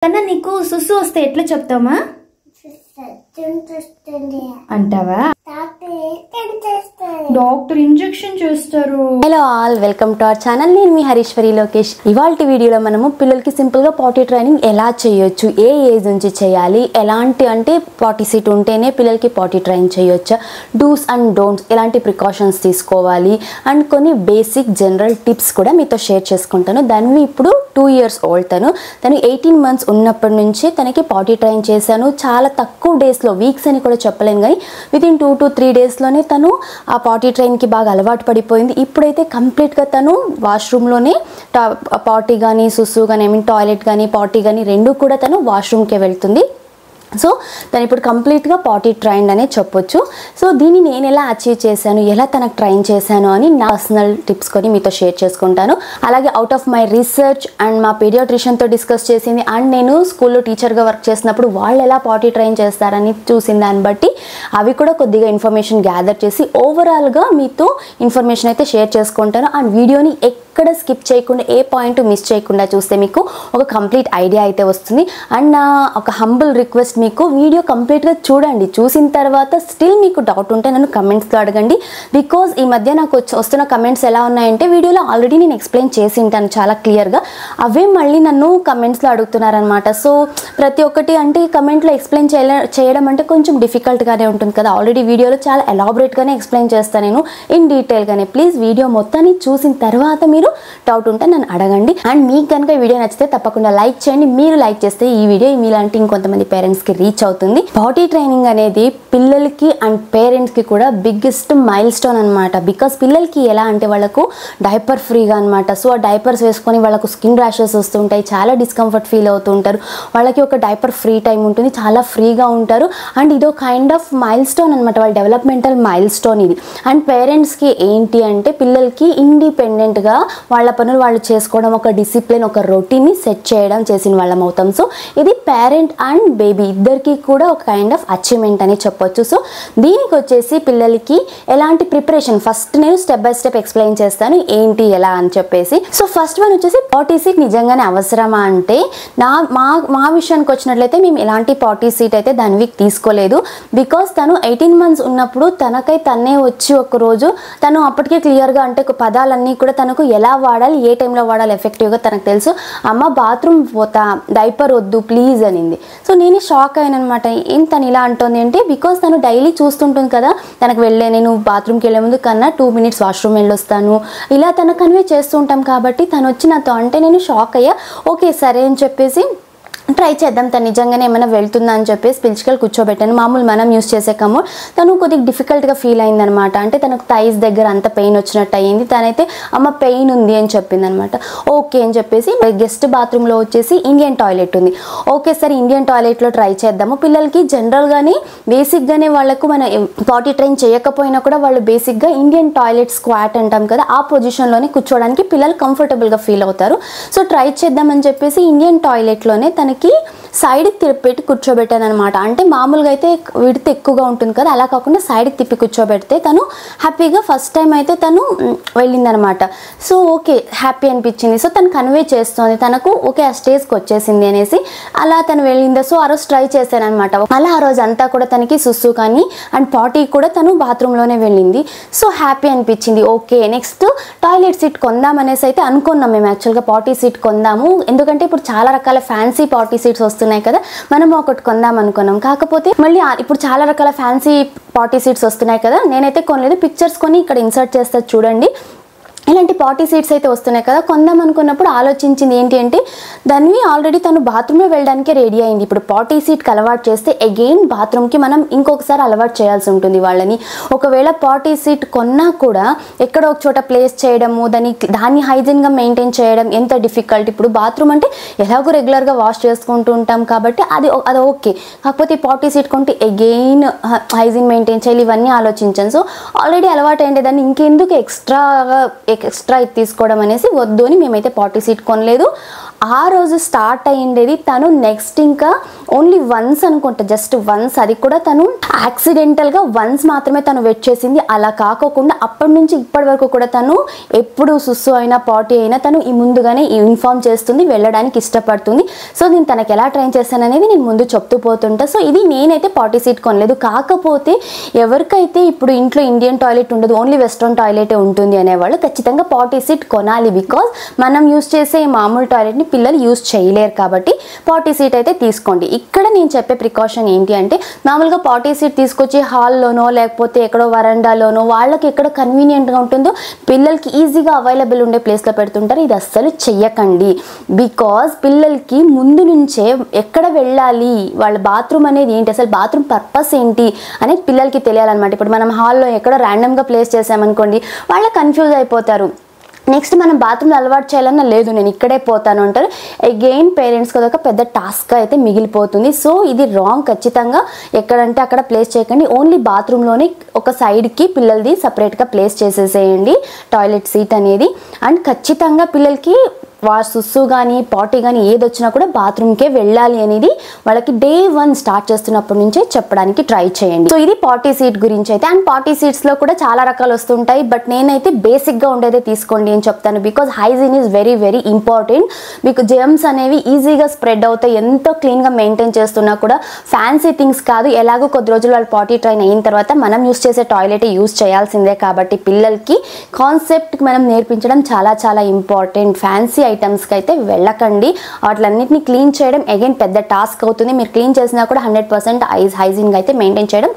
కన్నా నీకు సుసు వస్తే ఎట్లా చెప్తామా అంటావా? డాక్టర్ ఇంజెక్షన్ చేస్తారు. Hello all, welcome to our channel. నేను మీ హరీశ్వరి లోకేష్. ఇవాల్టి వీడియోలో మనము పిల్లలకి సింపుల్ గా పాటీ ట్రైనింగ్ ఎలా చేయొచ్చు, ఏ ఏజ్ నుంచి చేయాలి, ఎలాంటి అంటే పాటీ సీట్ ఉంటేనే పిల్లలకి పాటీ ట్రైన్ చేయొచ్చా, డూస్ అండ్ డోంట్స్, ఎలాంటి ప్రికాషన్స్ తీసుకోవాలి అండ్ కొన్ని బేసిక్ జనరల్ టిప్స్ కూడా మీతో షేర్ చేసుకుంటాను. దాన్ని ఇప్పుడు 2 years ఓల్డ్, తను 18 months ఉన్నప్పటి నుంచి తనకి పాటీ ట్రైన్ చేశాను. చాలా తక్కువ డేస్లో, వీక్స్ అని కూడా చెప్పలేను కానీ వితిన్ 2 to 3 daysలోనే తను ఆ పాటీ ట్రైన్కి బాగా అలవాటు పడిపోయింది. ఇప్పుడైతే కంప్లీట్గా తను వాష్రూమ్లోనే పాటీ కానీ సుసు కానీ టాయిలెట్ కానీ పాటీ కానీ రెండు కూడా తను వాష్రూమ్కే వెళ్తుంది. సో తను ఇప్పుడు కంప్లీట్గా పాటీ ట్రైన్డ్ అనే చెప్పొచ్చు. సో దీన్ని నేను ఎలా అచీవ్ చేశాను, ఎలా తనకు ట్రైన్ చేశాను అని నా పర్సనల్ టిప్స్ కొని మీతో షేర్ చేసుకుంటాను. అలాగే out of my research and మా పీడియాట్రిషియన్తో డిస్కస్ చేసింది అండ్ నేను స్కూల్లో టీచర్గా వర్క్ చేసినప్పుడు వాళ్ళు ఎలా పాటీ ట్రైన్ చేస్తారని చూసిన దాన్ని బట్టి అవి కూడా కొద్దిగా ఇన్ఫర్మేషన్ గ్యాదర్ చేసి ఓవరాల్గా మీతో ఇన్ఫర్మేషన్ అయితే షేర్ చేసుకుంటాను. అండ్ వీడియోని ఎక్కడ స్కిప్ చేయకుండా, ఏ పాయింట్ మిస్ చేయకుండా చూస్తే మీకు ఒక కంప్లీట్ ఐడియా అయితే వస్తుంది. అండ్ నా ఒక హంబుల్ రిక్వెస్ట్, మీకు వీడియో కంప్లీట్గా చూడండి. చూసిన తర్వాత స్టిల్ మీకు డౌట్ ఉంటే నన్ను కమెంట్స్లో అడగండి. బికాజ్ ఈ మధ్య నాకు వస్తున్న కమెంట్స్ ఎలా ఉన్నాయంటే వీడియోలో ఆల్రెడీ నేను ఎక్స్ప్లెయిన్ చేసి ఉంటాను చాలా క్లియర్గా, అవే మళ్ళీ నన్ను కమెంట్స్లో అడుగుతున్నారనమాట. సో ప్రతి ఒక్కటి అంటే కమెంట్లో ఎక్స్ప్లెయిన్ చేయడం అంటే కొంచెం డిఫికల్ట్గానే ఉంటుంది కదా. ఆల్రెడీ వీడియోలో చాలా ఎలాబొరేట్గానే ఎక్స్ప్లెయిన్ చేస్తాను నేను ఇన్ డీటెయిల్గానే. ప్లీజ్ వీడియో మొత్తాన్ని చూసిన తర్వాత మీరు డౌట్ ఉంటే నన్ను అడగండి. అండ్ మీకు కనుక ఈ వీడియో నచ్చితే తప్పకుండా లైక్ చేయండి. మీరు లైక్ చేస్తే ఈ వీడియో మీలాంటి ఇంకొంతమంది పేరెంట్స్కి రీచ్ అవుతుంది. పాటీ ట్రైనింగ్ అనేది పిల్లలకి అండ్ పేరెంట్స్కి కూడా బిగ్గెస్ట్ మైల్ స్టోన్ అనమాట. బికాస్ పిల్లలకి ఎలా అంటే వాళ్ళకు డైపర్ ఫ్రీగా అనమాట. సో ఆ డైపర్స్ వేసుకొని వాళ్ళకు స్కిన్ ర్యాషెస్ వస్తుంటాయి, చాలా డిస్కంఫర్ట్ ఫీల్ అవుతూ ఉంటారు. వాళ్ళకి ఒక డైపర్ ఫ్రీ టైం ఉంటుంది, చాలా ఫ్రీగా ఉంటారు. అండ్ ఇదో కైండ్ ఆఫ్ మైల్ స్టోన్ అనమాట, వాళ్ళ డెవలప్మెంటల్ మైల్ స్టోన్ ఇది. అండ్ పేరెంట్స్కి ఏంటి అంటే పిల్లలకి ఇండిపెండెంట్గా వాళ్ళ పనులు వాళ్ళు చేసుకోవడం, ఒక డిసిప్లిన్, ఒక రొటీన్ని సెట్ చేయడం చేసిన వాళ్ళం అవుతాం. సో ఇది పేరెంట్ అండ్ బేబీ ఇద్దరికి కూడా ఒక కైండ్ ఆఫ్ అచీవ్మెంట్ అని చెప్పొచ్చు. సో దీనికి వచ్చేసి పిల్లలకి ఎలాంటి ప్రిపరేషన్, ఫస్ట్ నేను స్టెప్ బై స్టెప్ ఎక్స్ప్లెయిన్ చేస్తాను ఏంటి ఎలా అని చెప్పేసి. సో ఫస్ట్ వన్ వచ్చేసి పాటీ సీట్ నిజంగానే అవసరమా అంటే మా విషయానికి వచ్చినట్లయితే మేము ఎలాంటి పాటీ సీట్ అయితే దాని తీసుకోలేదు. బికాస్ తను 18 months ఉన్నప్పుడు తనకై తనే వచ్చి ఒకరోజు తను అప్పటికే క్లియర్గా అంటే పదాలన్నీ కూడా తనకు ఎలా వాడాలి, ఏ టైంలో వాడాలి ఎఫెక్టివ్గా తనకు తెలుసు. అమ్మ బాత్రూమ్ పోతా, డైపర్ వద్దు ప్లీజ్ అనింది. సో నేను షాక్ అయిన అనమాట, ఏం తను ఇలా అంటుంది అంటే బికాస్ తను డైలీ చూస్తుంటుంది కదా, తనకు నేను బాత్రూమ్కి వెళ్ళే ముందు కన్నా 2 minutes వాష్రూమ్ వెళ్ళొస్తాను, ఇలా తను కన్వే చేస్తూ ఉంటాం కాబట్టి తను వచ్చి నాతో అంటే నేను షాక్ అయ్యా. ఓకే సరే అని చెప్పేసి ట్రై చేద్దాం, తను నిజంగానే ఏమైనా వెళ్తుందా అని చెప్పేసి పిలుచుకెళ్ళి కూర్చోబెట్టాను. మామూలు మనం యూస్ చేసే కమోడ్ తను కొద్దిగా డిఫికల్ట్గా ఫీల్ అయిందనమాట. అంటే తనకు థైస్ దగ్గర అంత పెయిన్ వచ్చినట్టు అయ్యింది. తనైతే అమ్మ పెయిన్ ఉంది అని చెప్పింది అనమాట. ఓకే అని చెప్పేసి గెస్ట్ బాత్రూంలో వచ్చేసి ఇండియన్ టాయిలెట్ ఉంది. ఓకే సరే ఇండియన్ టాయిలెట్లో ట్రై చేద్దాము. పిల్లలకి జనరల్గానే బేసిక్గానే వాళ్ళకు మన పాటీ ట్రైన్ చేయకపోయినా కూడా వాళ్ళు బేసిక్గా ఇండియన్ టాయిలెట్ స్క్వాట్ అంటాం కదా, ఆ పొజిషన్లోనే కూర్చోవడానికి పిల్లలు కంఫర్టబుల్గా ఫీల్ అవుతారు. సో ట్రై చేద్దామని చెప్పేసి ఇండియన్ టాయిలెట్లోనే తనకి సైడ్కి తిప్పెట్టి కూర్చోబెట్టాను అనమాట. అంటే మామూలుగా అయితే విడత ఎక్కువగా ఉంటుంది కదా, అలా కాకుండా సైడ్కి తిప్పి కూర్చోబెడితే తను హ్యాపీగా ఫస్ట్ టైం అయితే తను వెళ్ళిందనమాట. సో ఓకే హ్యాపీ అనిపించింది. సో తను కన్వే చేస్తుంది తనకు ఓకే ఆ స్టేజ్కి వచ్చేసింది అనేసి, అలా తను వెళ్ళిందా. సో ఆ రోజు ట్రై చేశాను అనమాట. అలా ఆ రోజు అంతా కూడా తనకి సుస్సు కానీ అండ్ పాటీ కూడా తను బాత్రూంలోనే వెళ్ళింది. సో హ్యాపీ అనిపించింది. ఓకే నెక్స్ట్ టాయిలెట్ సీట్ కొందాం అనేసి అయితే అనుకున్నాం మేము. యాక్చువల్గా పాటీ సీట్ కొందాము, ఎందుకంటే ఇప్పుడు చాలా రకాల ఫ్యాన్సీ పాటీ సీట్స్ వస్తున్నాయి కదా, మనం ఒకటి కొందాం అనుకున్నాం. కాకపోతే మళ్ళీ ఇప్పుడు చాలా రకాల ఫ్యాన్సీ పాటీ సీట్స్ వస్తున్నాయి కదా, నేనైతే కొనలేదు. పిక్చర్స్ కొని ఇక్కడ ఇన్సర్ట్ చేస్తా చూడండి. ఇలాంటి పాటీ సీట్స్ అయితే వస్తున్నాయి కదా, కొందాం అనుకున్నప్పుడు ఆలోచించింది ఏంటి అంటే దాన్ని ఆల్రెడీ తను బాత్రూంలో వెళ్ళడానికే రెడీ అయింది. ఇప్పుడు పాటీ సీట్కి అలవాటు చేస్తే అగైన్ బాత్రూమ్కి మనం ఇంకొకసారి అలవాటు చేయాల్సి ఉంటుంది వాళ్ళని. ఒకవేళ పాటీ సీట్ కొన్నా కూడా ఎక్కడో ఒక చోట ప్లేస్ చేయడము, దాన్ని హైజీన్గా మెయింటైన్ చేయడం ఎంత డిఫికల్ట్. ఇప్పుడు బాత్రూమ్ అంటే ఎలాగో రెగ్యులర్గా వాష్ చేసుకుంటూ ఉంటాం కాబట్టి అది ఓకే. కాకపోతే పాటీ సీట్ కొంటే అగైన్ హైజీన్ మెయింటైన్ చేయాలి, ఇవన్నీ ఆలోచించాను. సో ఆల్రెడీ అలవాటు అయ్యే దాన్ని ఇంకెందుకు ఎక్స్ట్రా ఇది తీసుకోవడం అనేసి వద్దు అని మేమైతే పాటీ సీట్ కొనలేదు. ఆ రోజు స్టార్ట్ అయ్యిండేది తను నెక్స్ట్ ఇంకా ఓన్లీ వన్స్ అనుకుంటా, జస్ట్ వన్స్, అది కూడా తను యాక్సిడెంటల్గా వన్స్ మాత్రమే తను వెయిట్ చేసింది. అలా కాకోకుండా అప్పటి నుంచి ఇప్పటి వరకు కూడా తను ఎప్పుడు సుస్సు అయినా పాటీ అయినా తను ఈ ముందుగానే ఇన్ఫార్మ్ చేస్తుంది, వెళ్ళడానికి ఇష్టపడుతుంది. సో నేను తనకి ఎలా ట్రైన్ చేస్తాను అనేది నేను ముందు చెప్తూ పోతుంటా. సో ఇది నేనైతే పాటీ సీట్ కొనలేదు. కాకపోతే ఎవరికైతే ఇప్పుడు ఇంట్లో ఇండియన్ టాయిలెట్ ఉండదు, ఓన్లీ వెస్ట్రన్ టాయిలెటే ఉంటుంది అనేవాళ్ళు ఖచ్చితంగా పాటీ సీట్ కొనాలి. బికాజ్ మనం యూస్ చేసే మామూలు టాయిలెట్ని పిల్లలు యూస్ చేయలేరు కాబట్టి పాటీ సీట్ అయితే తీసుకోండి. ఇక్కడ నేను చెప్పే ప్రికాషన్ ఏంటి అంటే, మామూలుగా పాటీ సీట్ తీసుకొచ్చి హాల్లోనో లేకపోతే ఎక్కడో వరండాలోనో వాళ్ళకి ఎక్కడ కన్వీనియంట్గా ఉంటుందో పిల్లలకి ఈజీగా అవైలబుల్ ఉండే ప్లేస్లో పెడుతుంటారు. ఇది అస్సలు చెయ్యకండి. బికాజ్ పిల్లలకి ముందు నుంచే ఎక్కడ వెళ్ళాలి, వాళ్ళ బాత్రూమ్ అనేది ఏంటి, అసలు బాత్రూమ్ పర్పస్ ఏంటి అనేది పిల్లలకి తెలియాలన్నమాట. ఇప్పుడు మనం హాల్లో ఎక్కడో ర్యాండమ్గా ప్లేస్ చేసామనుకోండి, వాళ్ళు కన్ఫ్యూజ్ అయిపోతారు. నెక్స్ట్ మనం బాత్రూమ్లో అలవాటు చేయాలన్నా లేదు నేను ఇక్కడే పోతాను అంటారు. అగైన్ పేరెంట్స్కి అదొక పెద్ద టాస్క్ అయితే మిగిలిపోతుంది. సో ఇది రాంగ్. ఖచ్చితంగా ఎక్కడంటే అక్కడ ప్లేస్ చేయకండి. ఓన్లీ బాత్రూంలోనే ఒక సైడ్కి పిల్లలది సపరేట్గా ప్లేస్ చేసేసేయండి టాయిలెట్ సీట్ అనేది. అండ్ ఖచ్చితంగా పిల్లలకి సుస్సు కానీ పాటీ కానీ ఏది వచ్చినా కూడా బాత్రూమ్కే వెళ్ళాలి అనేది వాళ్ళకి డే 1 స్టార్ట్ చేస్తున్నప్పటి నుంచే చెప్పడానికి ట్రై చేయండి. సో ఇది పాటీ సీట్ గురించి అయితే. అండ్ పాటీ సీట్స్లో కూడా చాలా రకాలు వస్తుంటాయి, బట్ నేనైతే బేసిక్గా ఉండేదే తీసుకోండి అని చెప్తాను. Because hygiene is very very important. మీకు జెర్మ్స్ అనేవి ఈజీగా స్ప్రెడ్ అవుతాయి ఎంతో క్లీన్గా మెయింటైన్ చేస్తున్నా కూడా. ఫ్యాన్సీ థింగ్స్ కాదు, ఎలాగో కొద్ది రోజులు వాళ్ళు పాటీ ట్రైన్ అయిన తర్వాత మనం యూస్ చేసే టాయిలెట్ యూస్ చేయాల్సిందే కాబట్టి పిల్లలకి కాన్సెప్ట్ మనం నేర్పించడం చాలా చాలా ఇంపార్టెంట్. ఫ్యాన్సీ ఐటమ్స్కి అయితే వెళ్ళకండి. వాటిలన్నింటినీ క్లీన్ చేయడం అగైన్ పెద్ద టాస్క్ అవుతుంది. మీరు క్లీన్ చేసినా కూడా 100% హైజీన్గా అయితే మెయింటైన్ చేయడం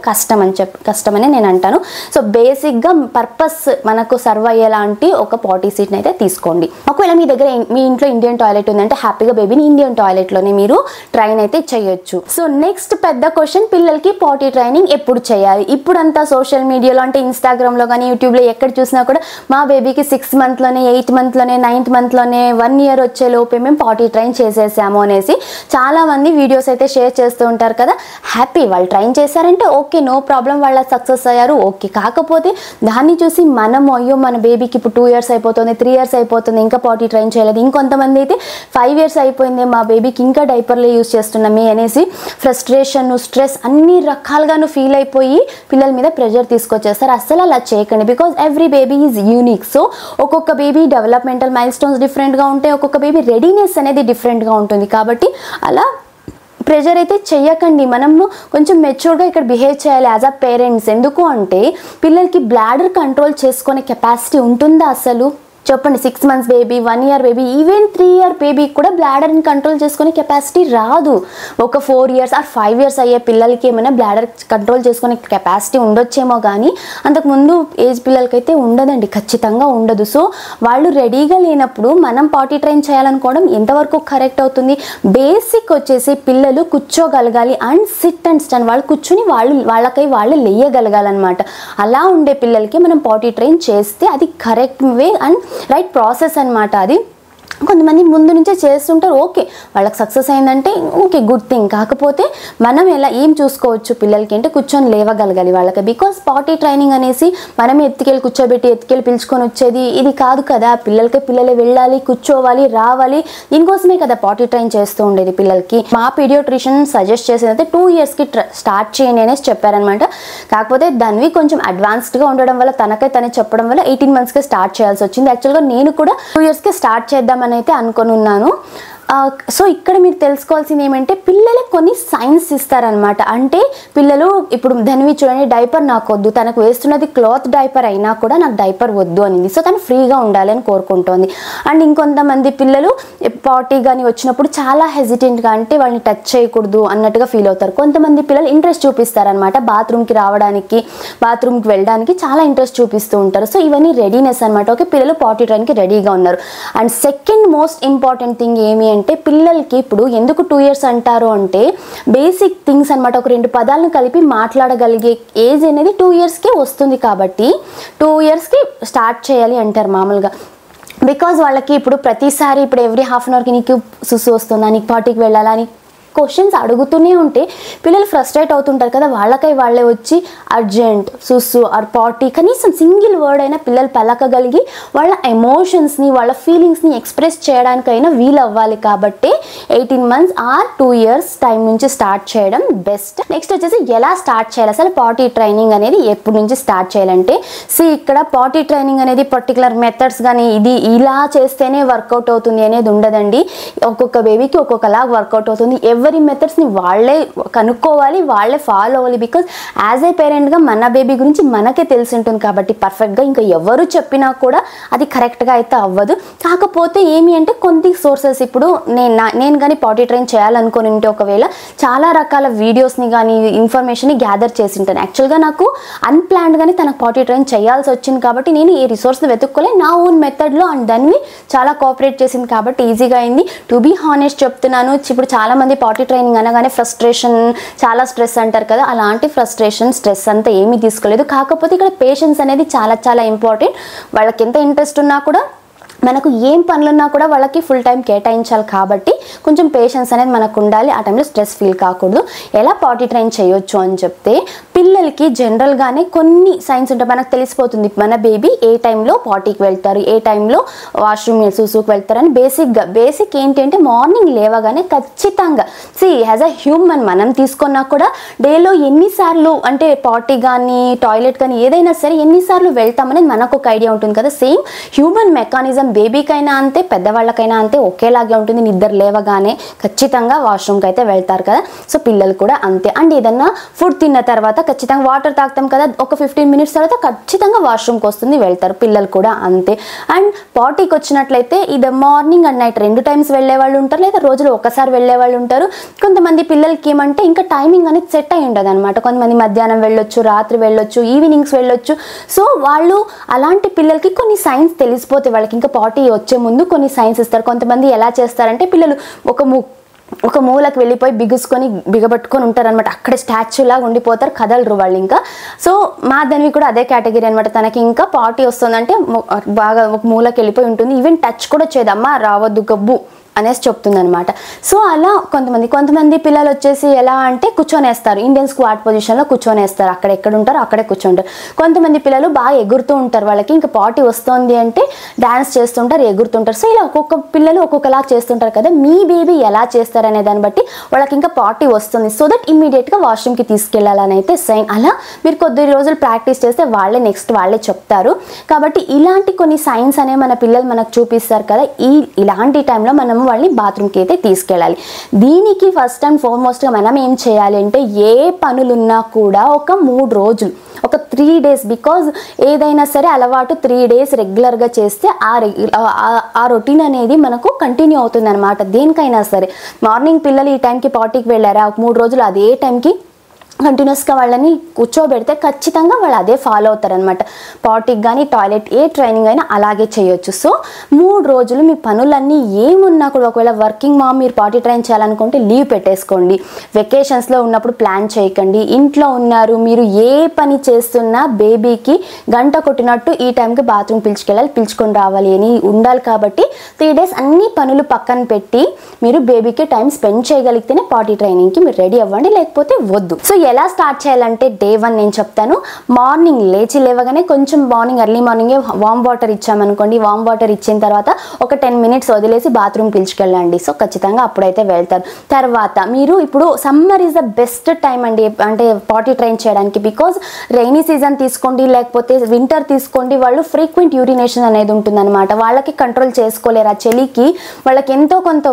కష్టమని నేను అంటాను. సో బేసిక్గా పర్పస్ మనకు సర్వ్ అయ్యేలాంటి ఒక పాటీ సీట్ని అయితే తీసుకోండి. ఒకవేళ మీ దగ్గర మీ ఇంట్లో ఇండియన్ టాయిలెట్ ఉందంటే హ్యాపీగా బేబీని ఇండియన్ టాయిలెట్లోనే మీరు ట్రైన్ అయితే చేయొచ్చు. సో నెక్స్ట్ పెద్ద క్వశ్చన్, పిల్లలకి పాటీ ట్రైనింగ్ ఎప్పుడు చేయాలి? ఇప్పుడంతా సోషల్ మీడియాలో అంటే ఇన్స్టాగ్రామ్లో కానీ యూట్యూబ్లో ఎక్కడ చూసినా కూడా మా బేబీకి 6 మంత్లోనే 8 మంత్లోనే 9th మంత్లోనే 1 year వచ్చే లోపే మేము పాటీ ట్రైన్ చేసేసాము అనేసి చాలామంది వీడియోస్ అయితే షేర్ చేస్తూ ఉంటారు కదా. హ్యాపీ, వాళ్ళు ట్రైన్ చేశారంటే ఓకే, నో ప్రాబ్లం, వాళ్ళ సక్సెస్ అయ్యారు ఓకే. కాకపోతే దాన్ని చూసి మనం అయ్యో మన బేబీకి ఇప్పుడు 2 years అయిపోతుంది, 3 years అయిపోతుంది, ఇంకా పాటీ ట్రైన్ చేయలేదు. ఇంకొంతమంది అయితే 5 years అయిపోయింది, మా బేబీకి ఇంకా డైపర్లే యూస్ చేస్తున్నామే అనేసి ఫ్రస్ట్రేషన్, స్ట్రెస్ అన్ని రకాలుగాను ఫీల్ అయిపోయి పిల్లల మీద ప్రెషర్ తీసుకొచ్చేస్తారు. అస్సలు అలా చేయకండి. Because every baby is unique. So ఒక్కొక్క బేబీ డెవలప్మెంటల్ మైల్ స్టోన్స్ డిఫరెంట్గా ఉంటాయి, ఒక్కొక్క బేబీ రెడీనెస్ అనేది డిఫరెంట్గా ఉంటుంది. కాబట్టి అలా ప్రెషర్ అయితే చెయ్యకండి. మనము కొంచెం మెచ్యూర్గా ఇక్కడ బిహేవ్ చేయాలి యాజ్ అ పేరెంట్స్. ఎందుకు అంటే పిల్లలకి బ్లాడర్ కంట్రోల్ చేసుకునే కెపాసిటీ ఉంటుందా అసలు చెప్పండి? 6 months baby, 1 year baby, even 3 year baby కూడా బ్లాడర్ని కంట్రోల్ చేసుకునే కెపాసిటీ రాదు. ఒక 4 years or 5 years అయ్యే పిల్లలకి ఏమైనా బ్లాడర్ కంట్రోల్ చేసుకునే కెపాసిటీ ఉండొచ్చేమో కానీ అంతకుముందు ఏజ్ పిల్లలకైతే ఉండదండి, ఖచ్చితంగా ఉండదు. సో వాళ్ళు రెడీగా లేనప్పుడు మనం పాటీ ట్రైన్ చేయాలనుకోవడం ఎంతవరకు కరెక్ట్ అవుతుంది? బేసిక్ వచ్చేసి పిల్లలు కూర్చోగలగాలి అండ్ సిట్ అండ్ స్టాండ్, వాళ్ళు కూర్చుని వాళ్ళకై వాళ్ళు లేయగలగాలన్నమాట. అలా ఉండే పిల్లలకి మనం పాటీ ట్రైన్ చేస్తే అది correct way and right process అన్నమాట. అది కొంతమంది ముందు నుంచే చేస్తుంటారు, ఓకే వాళ్ళకి సక్సెస్ అయిందంటే ఓకే గుడ్ థింగ్. కాకపోతే మనం ఏం చూసుకోవచ్చు పిల్లలకి అంటే కూర్చొని లేవగలగాలి వాళ్ళకి. బికాస్ పాటీ ట్రైనింగ్ అనేసి మనం ఎత్తుకెళ్ళి కూర్చోబెట్టి ఎత్తుకెళ్ళి పిలుచుకొని వచ్చేది ఇది కాదు కదా. పిల్లలే వెళ్ళాలి, కూర్చోవాలి, రావాలి. దీనికోసమే కదా పాటీ ట్రైన్ చేస్తూ ఉండేది పిల్లలకి. మా పీడియాట్రిషియన్ సజెస్ట్ చేసేదైతే 2 yearsకి స్టార్ట్ చేయండి అనేసి చెప్పారనమాట. కాకపోతే దానివి కొంచెం అడ్వాన్స్డ్గా ఉండడం వల్ల తనే చెప్పడం వల్ల 18 monthsకే స్టార్ట్ చేయాల్సి వచ్చింది. యాక్చువల్గా నేను కూడా 2 yearsకే స్టార్ట్ చేద్దామని అయితే అనుకొని ఉన్నాను. సో ఇక్కడ మీరు తెలుసుకోవాల్సింది ఏమంటే పిల్లలకు కొన్ని సైన్స్ ఇస్తారనమాట. అంటే పిల్లలు ఇప్పుడు ధన్వి చూడండి, డైపర్ నాకు వద్దు, తనకు వేస్తున్నది క్లాత్ డైపర్ అయినా కూడా నాకు డైపర్ వద్దు అనింది. సో తను ఫ్రీగా ఉండాలి అని కోరుకుంటోంది. అండ్ ఇంకొంతమంది పిల్లలు పార్టీ కానీ వచ్చినప్పుడు చాలా హెజిటెంట్గా, అంటే వాళ్ళని టచ్ చేయకూడదు అన్నట్టుగా ఫీల్ అవుతారు. కొంతమంది పిల్లలు ఇంట్రెస్ట్ చూపిస్తారనమాట, బాత్రూమ్కి రావడానికి, బాత్రూమ్కి వెళ్ళడానికి చాలా ఇంట్రెస్ట్ చూపిస్తూ ఉంటారు. సో ఇవన్నీ రెడీనెస్ అనమాట. ఓకే, పిల్లలు పార్టీ ట్రైన్కి రెడీగా ఉన్నారు. And second most important thing ఏమి అంటే పిల్లలకి ఇప్పుడు ఎందుకు 2 years అంటారు అంటే బేసిక్ థింగ్స్ అనమాట. ఒక 2 పదాలను కలిపి మాట్లాడగలిగే ఏజ్ అనేది 2 yearsకే వస్తుంది. కాబట్టి 2 yearsకి స్టార్ట్ చేయాలి అంటారు మామూలుగా. బికాజ్ వాళ్ళకి ఇప్పుడు ప్రతిసారి ఇప్పుడు ఎవ్రీ హాఫ్ అన్ అవర్కి నీకు సుసు వస్తుందా, నీకు పార్టీకి వెళ్ళాలని క్వశ్చన్స్ అడుగుతూనే ఉంటే పిల్లలు ఫ్రస్ట్రేట్ అవుతుంటారు కదా, వాళ్ళే వచ్చి అర్జెంట్, సుస్సు ఆర్ పాటీ కనీసం సింగిల్ వర్డ్ అయినా పిల్లలు పలకగలిగి వాళ్ళ ఎమోషన్స్ని వాళ్ళ ఫీలింగ్స్ని ఎక్స్ప్రెస్ చేయడానికైనా వీలు అవ్వాలి. కాబట్టి 18 months ఆర్ 2 years టైం నుంచి స్టార్ట్ చేయడం బెస్ట్. నెక్స్ట్ వచ్చేసి ఎలా స్టార్ట్ చేయాలి, అసలు పాటీ ట్రైనింగ్ అనేది ఎప్పటి నుంచి స్టార్ట్ చేయాలంటే, ఇక్కడ పాటీ ట్రైనింగ్ అనేది పర్టికులర్ మెథడ్స్ కానీ ఇది ఇలా చేస్తేనే వర్కౌట్ అవుతుంది అనేది ఉండదండి. ఒక్కొక్క బేబీకి ఒక్కొక్కలా వర్కౌట్ అవుతుంది. ఎవరి మెథడ్స్ని వాళ్ళే కనుక్కోవాలి, వాళ్ళే ఫాలో అవ్వాలి. బికాజ్ యాజ్ ఏ పేరెంట్గా మన బేబీ గురించి మనకే తెలిసి ఉంటుంది కాబట్టి పర్ఫెక్ట్గా ఇంకా ఎవరు చెప్పినా కూడా అది కరెక్ట్గా అయితే అవ్వదు. కాకపోతే ఏమి అంటే కొన్ని సోర్సెస్, ఇప్పుడు నేను కానీ పాటీ ట్రైన్ చేయాలనుకుని ఉంటే ఒకవేళ చాలా రకాల వీడియోస్ని కానీ ఇన్ఫర్మేషన్ని గ్యాదర్ చేసి ఉంటాను. యాక్చువల్గా నాకు అన్ప్లాన్డ్గానే తనకు పాటీ ట్రైన్ చేయాల్సి వచ్చింది కాబట్టి నేను ఈ రిసోర్స్ని వెతుక్కోలే, నా ఓన్ మెథడ్లో అండ్ దాన్ని చాలా కోఆపరేట్ చేసింది కాబట్టి ఈజీగా అయింది. టు బీ హానెస్ట్ చెప్తున్నాను, ఇప్పుడు చాలామంది పాటీ ట్రైనింగ్ అనగానే ఫ్రస్ట్రేషన్, చాలా స్ట్రెస్ అంటారు కదా, అలాంటి ఫ్రస్ట్రేషన్ స్ట్రెస్ అంతా ఏమీ తీసుకోలేదు. కాకపోతే ఇక్కడ పేషెన్స్ అనేది చాలా చాలా ఇంపార్టెంట్. వాళ్ళకి ఎంత ఇంట్రెస్ట్ ఉన్నా కూడా, మనకు ఏం పనులున్నా కూడా వాళ్ళకి ఫుల్ టైం కేటాయించాలి కాబట్టి కొంచెం పేషెన్స్ అనేది మనకు ఉండాలి. ఆ టైంలో స్ట్రెస్ ఫీల్ కాకూడదు. ఎలా పాటీ ట్రైన్ చేయొచ్చు అని చెప్తే, పిల్లలకి జనరల్గానే కొన్ని సైన్స్ ఉంటాయి, మనకు తెలిసిపోతుంది మన బేబీ ఏ టైంలో పాటీకి వెళ్తారు, ఏ టైంలో వాష్రూమ్ సూసుకు వెళ్తారని. బేసిక్ ఏంటంటే మార్నింగ్ లేవగానే ఖచ్చితంగా యాజ్ అ హ్యూమన్ మనం తీసుకున్నా కూడా డేలో ఎన్నిసార్లు అంటే పాటీ కానీ టాయిలెట్ కానీ ఏదైనా సరే ఎన్నిసార్లు వెళ్తామనేది మనకు ఒక ఐడియా ఉంటుంది కదా. సేమ్ హ్యూమన్ మెకానిజం బేబీకైనా అంతే, పెద్దవాళ్ళకైనా అంతే, ఒకేలాగే ఉంటుంది. నిద్ర లేవగానే ఖచ్చితంగా వాష్రూమ్కి అయితే వెళ్తారు కదా. సో పిల్లలు కూడా అంతే. అండ్ ఏదన్నా ఫుడ్ తిన్న తర్వాత ఖచ్చితంగా వాటర్ తాగుతాం కదా, ఒక 15 minutes తర్వాత ఖచ్చితంగా వాష్రూమ్కి వస్తుంది, వెళ్తారు. పిల్లలు కూడా అంతే. అండ్ పాటీకి వచ్చినట్లయితే ఇది మార్నింగ్ అండ్ నైట్ 2 times వెళ్ళే వాళ్ళు ఉంటారు, లేదా రోజులో ఒకసారి వెళ్ళే వాళ్ళు ఉంటారు. కొంతమంది పిల్లలకి ఏమంటే ఇంకా టైమింగ్ అనేది సెట్ అయి ఉండదు అనమాట. కొంతమంది మధ్యాహ్నం వెళ్ళొచ్చు, రాత్రి వెళ్ళొచ్చు, ఈవినింగ్స్ వెళ్ళొచ్చు. సో వాళ్ళు అలాంటి పిల్లలకి కొన్ని సైన్స్ తెలిసిపోతే వాళ్ళకి ఇంకా పాటీ వచ్చే ముందు కొన్ని సైన్స్ ఇస్తారు. కొంతమంది ఎలా చేస్తారంటే పిల్లలు ఒక మూలకు వెళ్ళిపోయి బిగబట్టుకొని ఉంటారనమాట. అక్కడే స్టాచ్యూ లాగా ఉండిపోతారు, కదలరు వాళ్ళు ఇంకా. సో మా దానివి కూడా అదే కేటగిరీ అనమాట. తనకి ఇంకా పార్టీ వస్తుందంటే బాగా ఒక మూలకి వెళ్ళిపోయి ఉంటుంది. ఈవెన్ టచ్ కూడా చేయదమ్మా, రావద్దు గబ్బు అనేసి చెప్తుంది అనమాట. సో అలా కొంతమంది పిల్లలు వచ్చేసి ఎలా అంటే కూర్చొనేస్తారు, ఇండియన్ స్క్వాట్ పొజిషన్లో కూర్చొనేస్తారు, అక్కడ ఎక్కడ ఉంటారో అక్కడే కూర్చుంటారు. కొంతమంది పిల్లలు బాగా ఎగురుతూ ఉంటారు, వాళ్ళకి ఇంకా పార్టీ వస్తుంది అంటే డాన్స్ చేస్తుంటారు, ఎగురుతుంటారు. సో ఇలా ఒక్కొక్క పిల్లలు ఒక్కొక్కలా చేస్తుంటారు కదా. మీ బేబీ ఎలా చేస్తారనే దాన్ని బట్టి వాళ్ళకి ఇంకా పార్టీ వస్తుంది. సో దట్ ఇమ్మీడియట్గా వాష్రూమ్కి తీసుకెళ్ళాలని అయితే సైన్. అలా మీరు కొద్ది రోజులు ప్రాక్టీస్ చేస్తే వాళ్ళే చెప్తారు. కాబట్టి ఇలాంటి కొన్ని సైన్స్ అనే మన పిల్లలు మనకు చూపిస్తారు కదా. ఇలాంటి టైంలో మనం వాళ్ళని బాత్రూమ్కి అయితే తీసుకెళ్ళాలి. దీనికి ఫస్ట్ అండ్ ఫార్మోస్ట్గా మనం ఏం చేయాలి అంటే, ఏ పనులున్నా కూడా ఒక 3 రోజులు, ఒక 3 days, బికాజ్ ఏదైనా సరే అలవాటు 3 days రెగ్యులర్గా చేస్తే ఆ రొటీన్ అనేది మనకు కంటిన్యూ అవుతుంది అనమాట. దేనికైనా సరే మార్నింగ్ పిల్లలు ఈ టైంకి పార్టీకి వెళ్ళారా, 3 రోజులు అదే టైంకి కంటిన్యూస్గా వాళ్ళని కూర్చోబెడితే ఖచ్చితంగా వాళ్ళు అదే ఫాలో అవుతారనమాట. పార్టీకి కానీ టాయిలెట్ ఏ ట్రైనింగ్ అయినా అలాగే చేయొచ్చు. సో 3 రోజులు మీ పనులన్నీ ఏమున్నా కూడా, ఒకవేళ వర్కింగ్ మామ్ మీరు పార్టీ ట్రైన్ చేయాలనుకుంటే లీవ్ పెట్టేసుకోండి. వెకేషన్స్లో ఉన్నప్పుడు ప్లాన్ చేయకండి. ఇంట్లో ఉన్నారు మీరు, ఏ పని చేస్తున్నా బేబీకి గంట కొట్టినట్టు ఈ టైంకి బాత్రూమ్ పిలుచుకొని రావాలి అని ఉండాలి. కాబట్టి 3 days అన్ని పనులు పక్కన పెట్టి మీరు బేబీకి టైం స్పెండ్ చేయగలిగితేనే పార్టీ ట్రైనింగ్కి మీరు రెడీ అవ్వండి, లేకపోతే వద్దు. సో ఎలా స్టార్ట్ చేయాలంటే, డే 1 నేను చెప్తాను. మార్నింగ్ లేవగానే కొంచెం ఎర్లీ మార్నింగే వామ్ వాటర్ ఇచ్చామనుకోండి, వామ్ వాటర్ ఇచ్చిన తర్వాత ఒక 10 minutes వదిలేసి బాత్రూమ్ పిలుచుకెళ్ళండి. సో ఖచ్చితంగా అప్పుడైతే వెళ్తారు. తర్వాత మీరు ఇప్పుడు summer is the best time అండి అంటే పార్టీ ట్రైన్ చేయడానికి. బికాజ్ రైనీ సీజన్ తీసుకోండి, లేకపోతే వింటర్ తీసుకోండి, వాళ్ళు ఫ్రీక్వెంట్ యూరినేషన్ అనేది ఉంటుందన్నమాట. వాళ్ళకి కంట్రోల్ చేసుకోలేరు. ఆ చలికి వాళ్ళకి ఎంతో కొంత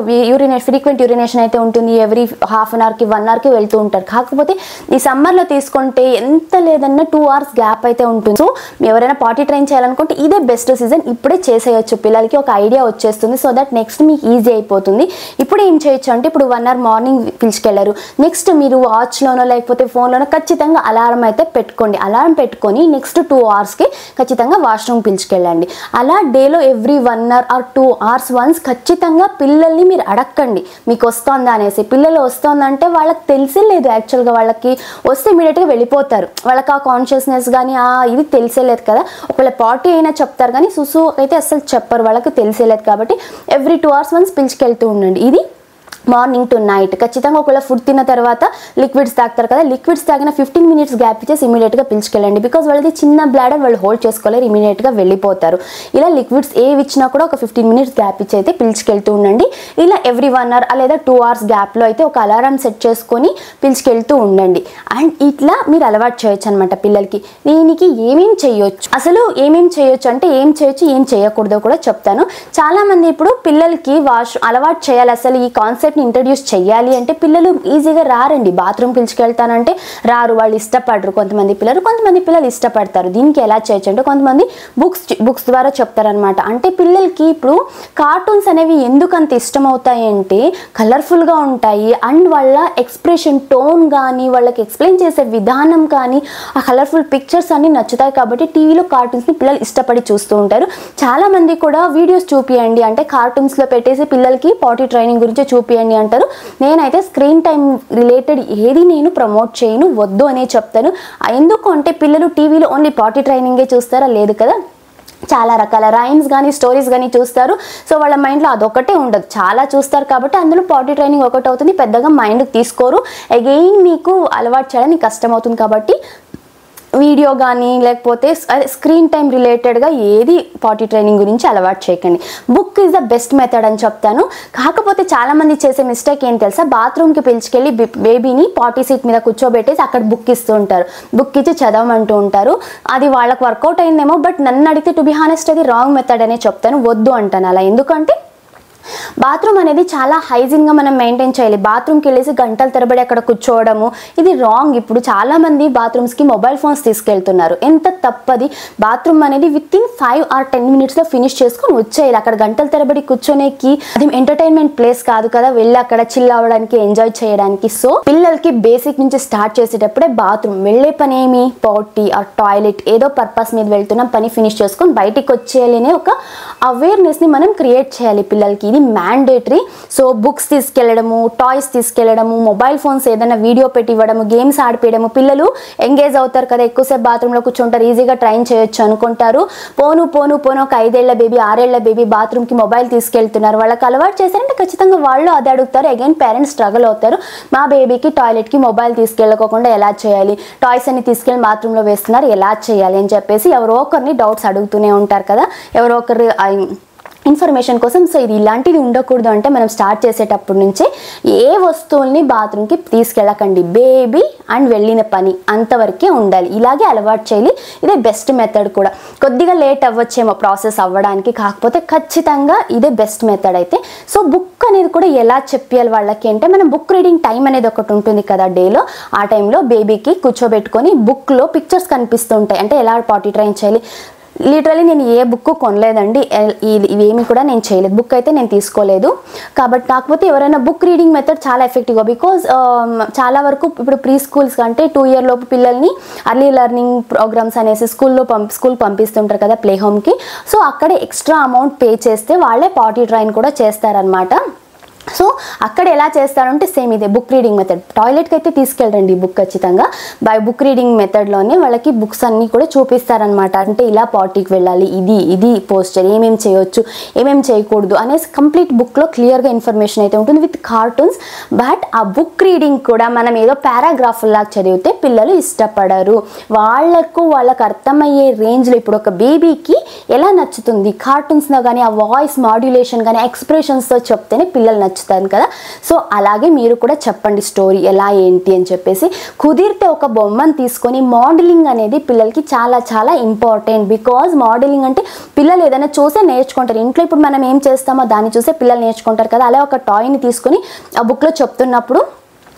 ఫ్రీక్వెంట్ యూరినేషన్ అయితే ఉంటుంది. ఎవ్రీ హాఫ్ అన్ అవర్కి 1 hourకి వెళ్తూ ఉంటారు. కాకపోతే ఈ సమ్మర్లో తీసుకుంటే ఎంత లేదన్నా 2 hours గ్యాప్ అయితే ఉంటుంది. సో ఎవరైనా పార్టీ ట్రైన్ చేయాలనుకుంటే ఇదే బెస్ట్ సీజన్. ఇప్పుడే చేసేయచ్చు, పిల్లలకి ఒక ఐడియా వచ్చేస్తుంది. సో దట్ నెక్స్ట్ మీకు ఈజీ అయిపోతుంది. ఇప్పుడు ఏం చేయొచ్చు అంటే, ఇప్పుడు 1 hour మార్నింగ్ పిలుచుకెళ్ళారు, నెక్స్ట్ మీరు వాచ్లోనో లేకపోతే ఫోన్లోనో ఖచ్చితంగా అలారం అయితే పెట్టుకోండి. అలారం పెట్టుకొని నెక్స్ట్ 2 hours ఖచ్చితంగా వాష్రూమ్ పిలుచుకెళ్ళండి. అలా డేలో every 1 hour or 2 hours once ఖచ్చితంగా పిల్లల్ని మీరు అడగండి మీకు వస్తుందా అనేసి. పిల్లలు వస్తుందంటే వాళ్ళకి తెలిసేలేదు, యాక్చువల్గా వాళ్ళకి వస్తే ఇమీడియట్గా వెళ్ళిపోతారు. వాళ్ళకి ఆ కాన్షియస్నెస్ కానీ ఇది తెలిసేలేదు కదా. ఒకవేళ పార్టీ అయినా చెప్తారు కానీ సుసు అయితే అసలు చెప్పరు, వాళ్ళకి తెలిసేలేదు. కాబట్టి ఎవ్రీ 2 hours వన్స్ పిలుచుకెళ్తూ ఉండండి. ఇది మార్నింగ్ టు నైట్ ఖచ్చితంగా ఒకవేళ ఫుడ్ తిన్న తర్వాత లిక్విడ్స్ తాగుతారు కదా, లిక్విడ్స్ తాగిన 15 minutes గ్యాప్ ఇచ్చేసి ఇమీడియట్గా పిలుచుకెళ్ళండి. బికాజ్ వాళ్ళది చిన్న బ్లాడర్, వాళ్ళు హోల్డ్ చేసుకోలేరు, ఇమీడియట్గా వెళ్ళిపోతారు. ఇలా లిక్విడ్స్ ఏవి ఇచ్చినా కూడా ఒక 15 minutes గ్యాప్ ఇచ్చి అయితే పిలుచుకెళ్తూ ఉండండి. ఇలా ఎవ్రీ 1 hour లేదా 2 hours గ్యాప్లో అయితే ఒక అలారం సెట్ చేసుకొని పిలుచుకెళ్తూ ఉండండి. అండ్ ఇట్లా మీరు అలవాటు చేయొచ్చు అనమాట పిల్లలకి. దీనికి ఏమేమి చేయొచ్చు, అసలు ఏమేమి చేయొచ్చు అంటే ఏం చేయొచ్చు ఏం చేయకూడదో కూడా చెప్తాను. చాలామంది ఇప్పుడు పిల్లలకి అలవాటు చేయాలి, అసలు ఈ కాన్సెప్ట్ని ఇంట్రడ్యూస్ చేయాలి అంటే పిల్లలు ఈజీగా రారండి. బాత్రూమ్ పిలుచుకెళ్తానంటే రారు, వాళ్ళు ఇష్టపడరు. కొంతమంది పిల్లలు ఇష్టపడతారు. దీనికి ఎలా చేయొచ్చు అంటే కొంతమంది బుక్స్ ద్వారా చెప్తారనమాట. అంటే పిల్లలకి ఇప్పుడు కార్టూన్స్ అనేవి ఎందుకు అంత ఇష్టం అవుతాయి అంటే కలర్ఫుల్గా ఉంటాయి అండ్ వాళ్ళ ఎక్స్ప్రెషన్ టోన్ కానీ వాళ్ళకి ఎక్స్ప్లెయిన్ చేసే విధానం కానీ ఆ కలర్ఫుల్ పిక్చర్స్ అన్ని నచ్చుతాయి. కాబట్టి టీవీలో కార్టూన్స్ని పిల్లలు ఇష్టపడి చూస్తూ ఉంటారు. చాలామంది కూడా వీడియోస్ చూపియండి అంటే కార్టూన్స్లో పెట్టేసి పిల్లలకి పాటీ ట్రైనింగ్ గురించి చూపియండి అంటారు. నేనైతే స్క్రీన్ టైం రిలేటెడ్ ఏది నేను ప్రమోట్ చేయను, వద్దు అనే చెప్తాను. ఎందుకు అంటే పిల్లలు టీవీలో ఓన్లీ పాటీ ట్రైనింగే చూస్తారా? లేదు కదా, చాలా రకాల రైమ్స్ కానీ స్టోరీస్ కానీ చూస్తారు. సో వాళ్ళ మైండ్లో అదొకటే ఉండదు, చాలా చూస్తారు. కాబట్టి అందులో పాటీ ట్రైనింగ్ ఒకటి అవుతుంది, పెద్దగా మైండ్కి తీసుకోరు. అగైన్ మీకు అలవాటు చేయడానికి కష్టం అవుతుంది. కాబట్టి వీడియో కానీ లేకపోతే స్క్రీన్ టైం రిలేటెడ్గా ఏది పాటీ ట్రైనింగ్ గురించి అలవాటు చేయకండి. Book is the best method అని చెప్తాను. కాకపోతే చాలామంది చేసే మిస్టేక్ ఏం తెలుసా, బాత్రూమ్కి పిలుచుకెళ్ళి బేబీని పాటీ సీట్ మీద కూర్చోబెట్టేసి అక్కడ బుక్ ఇస్తూ ఉంటారు, బుక్ ఇచ్చి చదవమంటూ ఉంటారు. అది వాళ్ళకి వర్కౌట్ అయిందేమో, బట్ నన్ను అడిగితే టు బి హానెస్ట్ అది రాంగ్ మెథడ్ అనే చెప్తాను. వద్దు అంటాను అలా. ఎందుకంటే బాత్రూమ్ అనేది చాలా హైజీన్గా మనం మెయింటైన్ చేయాలి. బాత్రూమ్కి వెళ్ళేసి గంటల తరబడి అక్కడ కూర్చోవడము ఇది రాంగ్. ఇప్పుడు చాలామంది బాత్రూమ్స్కి మొబైల్ ఫోన్స్ తీసుకెళ్తున్నారు, ఎంత తప్పది. బాత్రూమ్ అనేది విత్-ఇన్ 5 or 10 minutesలో ఫినిష్ చేసుకొని వచ్చేయాలి. అక్కడ గంటల తరబడి కూర్చోనేకి అది ఎంటర్టైన్మెంట్ ప్లేస్ కాదు కదా, వెళ్ళి అక్కడ చిల్ అవ్వడానికి, ఎంజాయ్ చేయడానికి. సో పిల్లలకి బేసిక్ నుంచి స్టార్ట్ చేసేటప్పుడే బాత్రూమ్ వెళ్ళే పని ఏమి, పాటీ ఆర్ టాయిలెట్ ఏదో పర్పస్ మీద వెళ్తున్నాం, పని ఫినిష్ చేసుకొని బయటికి వచ్చేయాలి అనే ఒక అవేర్నెస్ని మనం క్రియేట్ చేయాలి పిల్లలకి. ఇది మ్యాండేటరీ. సో బుక్స్ తీసుకెళ్లడము, టాయ్స్ తీసుకెళ్లడము, మొబైల్ ఫోన్స్ ఏదైనా వీడియో పెట్టి ఇవ్వడము, గేమ్స్ ఆడిపోయడము. పిల్లలు ఎంగేజ్ అవుతారు కదా, ఎక్కువసేపు బాత్రూంలో కూర్చుంటారు, ఈజీగా ట్రైన్ చేయొచ్చు అనుకుంటారు. పోను ఒక 5 ఏళ్ల బేబీ 6 ఏళ్ల బేబీ బాత్రూమ్కి మొబైల్ తీసుకెళ్తున్నారు. వాళ్ళకి అలవాటు చేశారంటే ఖచ్చితంగా వాళ్ళు అది అడుగుతారు. అగైన్ పేరెంట్స్ స్ట్రగుల్ అవుతారు. మా బేబీకి టాయిలెట్కి మొబైల్ తీసుకెళ్ళకోకుండా ఎలా చేయాలి, టాయ్స్ అన్ని తీసుకెళ్ళి బాత్రూంలో వేస్తున్నారు ఎలా చేయాలి అని చెప్పేసి ఎవరో ఒకరిని డౌట్స్ అడుగుతూనే ఉంటారు కదా, ఎవరో ఒకరి ఇన్ఫర్మేషన్ కోసం. సో ఇది ఇలాంటిది ఉండకూడదు అంటే మనం స్టార్ట్ చేసేటప్పటి నుంచే ఏ వస్తువుల్ని బాత్రూమ్కి తీసుకెళ్ళకండి, బేబీ అండ్ వెళ్ళిన పని అంతవరకే ఉండాలి. ఇలాగే అలవాటు చేయాలి. ఇదే బెస్ట్ మెథడ్ కూడా. కొద్దిగా లేట్ అవ్వచ్చేమో ప్రాసెస్ అవ్వడానికి, కాకపోతే ఖచ్చితంగా ఇదే బెస్ట్ మెథడ్ అయితే. సో బుక్ అనేది కూడా ఎలా చెప్పాలి వాళ్ళకి అంటే, మనం బుక్ రీడింగ్ టైం అనేది ఒకటి ఉంటుంది కదా డేలో, ఆ టైంలో బేబీకి కూర్చోబెట్టుకొని బుక్లో పిక్చర్స్ కనిపిస్తుంటాయి. అంటే ఎలా పాటీ ట్రైన్ చేయాలి. లిటరలీ నేను ఏ బుక్ కొనలేదండి, ఇవేమి కూడా నేను చేయలేదు, బుక్ అయితే నేను తీసుకోలేదు. కాకపోతే ఎవరైనా బుక్ రీడింగ్ మెథడ్ చాలా ఎఫెక్టివ్గా, బికాజ్ చాలా వరకు ఇప్పుడు ప్రీ స్కూల్స్ కంటే 2 year లోపు పిల్లల్ని అర్లీ లెర్నింగ్ ప్రోగ్రామ్స్ అనేసి స్కూల్ పంపిస్తుంటారు కదా ప్లే హోమ్కి. సో అక్కడే ఎక్స్ట్రా అమౌంట్ పే చేస్తే వాళ్ళే పాటీ ట్రైన్ కూడా చేస్తారనమాట. సో అక్కడ ఎలా చేస్తారంటే సేమ్ ఇదే బుక్ రీడింగ్ మెథడ్. టాయిలెట్కి అయితే తీసుకెళ్ళండి బుక్ ఖచ్చితంగా. బై బుక్ రీడింగ్ మెథడ్లోనే వాళ్ళకి బుక్స్ అన్నీ కూడా చూపిస్తారనమాట. అంటే ఇలా పార్టీకి వెళ్ళాలి, ఇది పోస్చర్, ఏమేమి చేయొచ్చు ఏమేమి చేయకూడదు అనేసి కంప్లీట్ బుక్లో క్లియర్గా ఇన్ఫర్మేషన్ అయితే ఉంటుంది విత్ కార్టూన్స్. బట్ ఆ బుక్ రీడింగ్ కూడా మనం ఏదో పారాగ్రాఫ్ లాగా చదివితే పిల్లలు ఇష్టపడరు. వాళ్ళకు అర్థమయ్యే రేంజ్లో ఇప్పుడు ఒక బేబీకి ఎలా నచ్చుతుంది కార్టూన్స్లో కానీ ఆ వాయిస్ మాడ్యులేషన్ కానీ ఎక్స్ప్రెషన్స్తో చెప్తేనే పిల్లలు నచ్చుతారు కదా. సో అలాగే మీరు కూడా చెప్పండి స్టోరీ ఎలా ఏంటి అని చెప్పేసి. కుదిరితే ఒక బొమ్మను తీసుకొని మోడలింగ్ అనేది పిల్లలకి చాలా చాలా ఇంపార్టెంట్. బికాజ్ మోడలింగ్ అంటే పిల్లలు ఏదైనా చూసే నేర్చుకుంటారు. ఇంట్లో ఇప్పుడు మనం ఏం చేస్తామో దాన్ని చూసే పిల్లలు నేర్చుకుంటారు కదా. అలా ఒక టాయ్ని తీసుకొని ఆ బుక్లో చెప్తున్నప్పుడు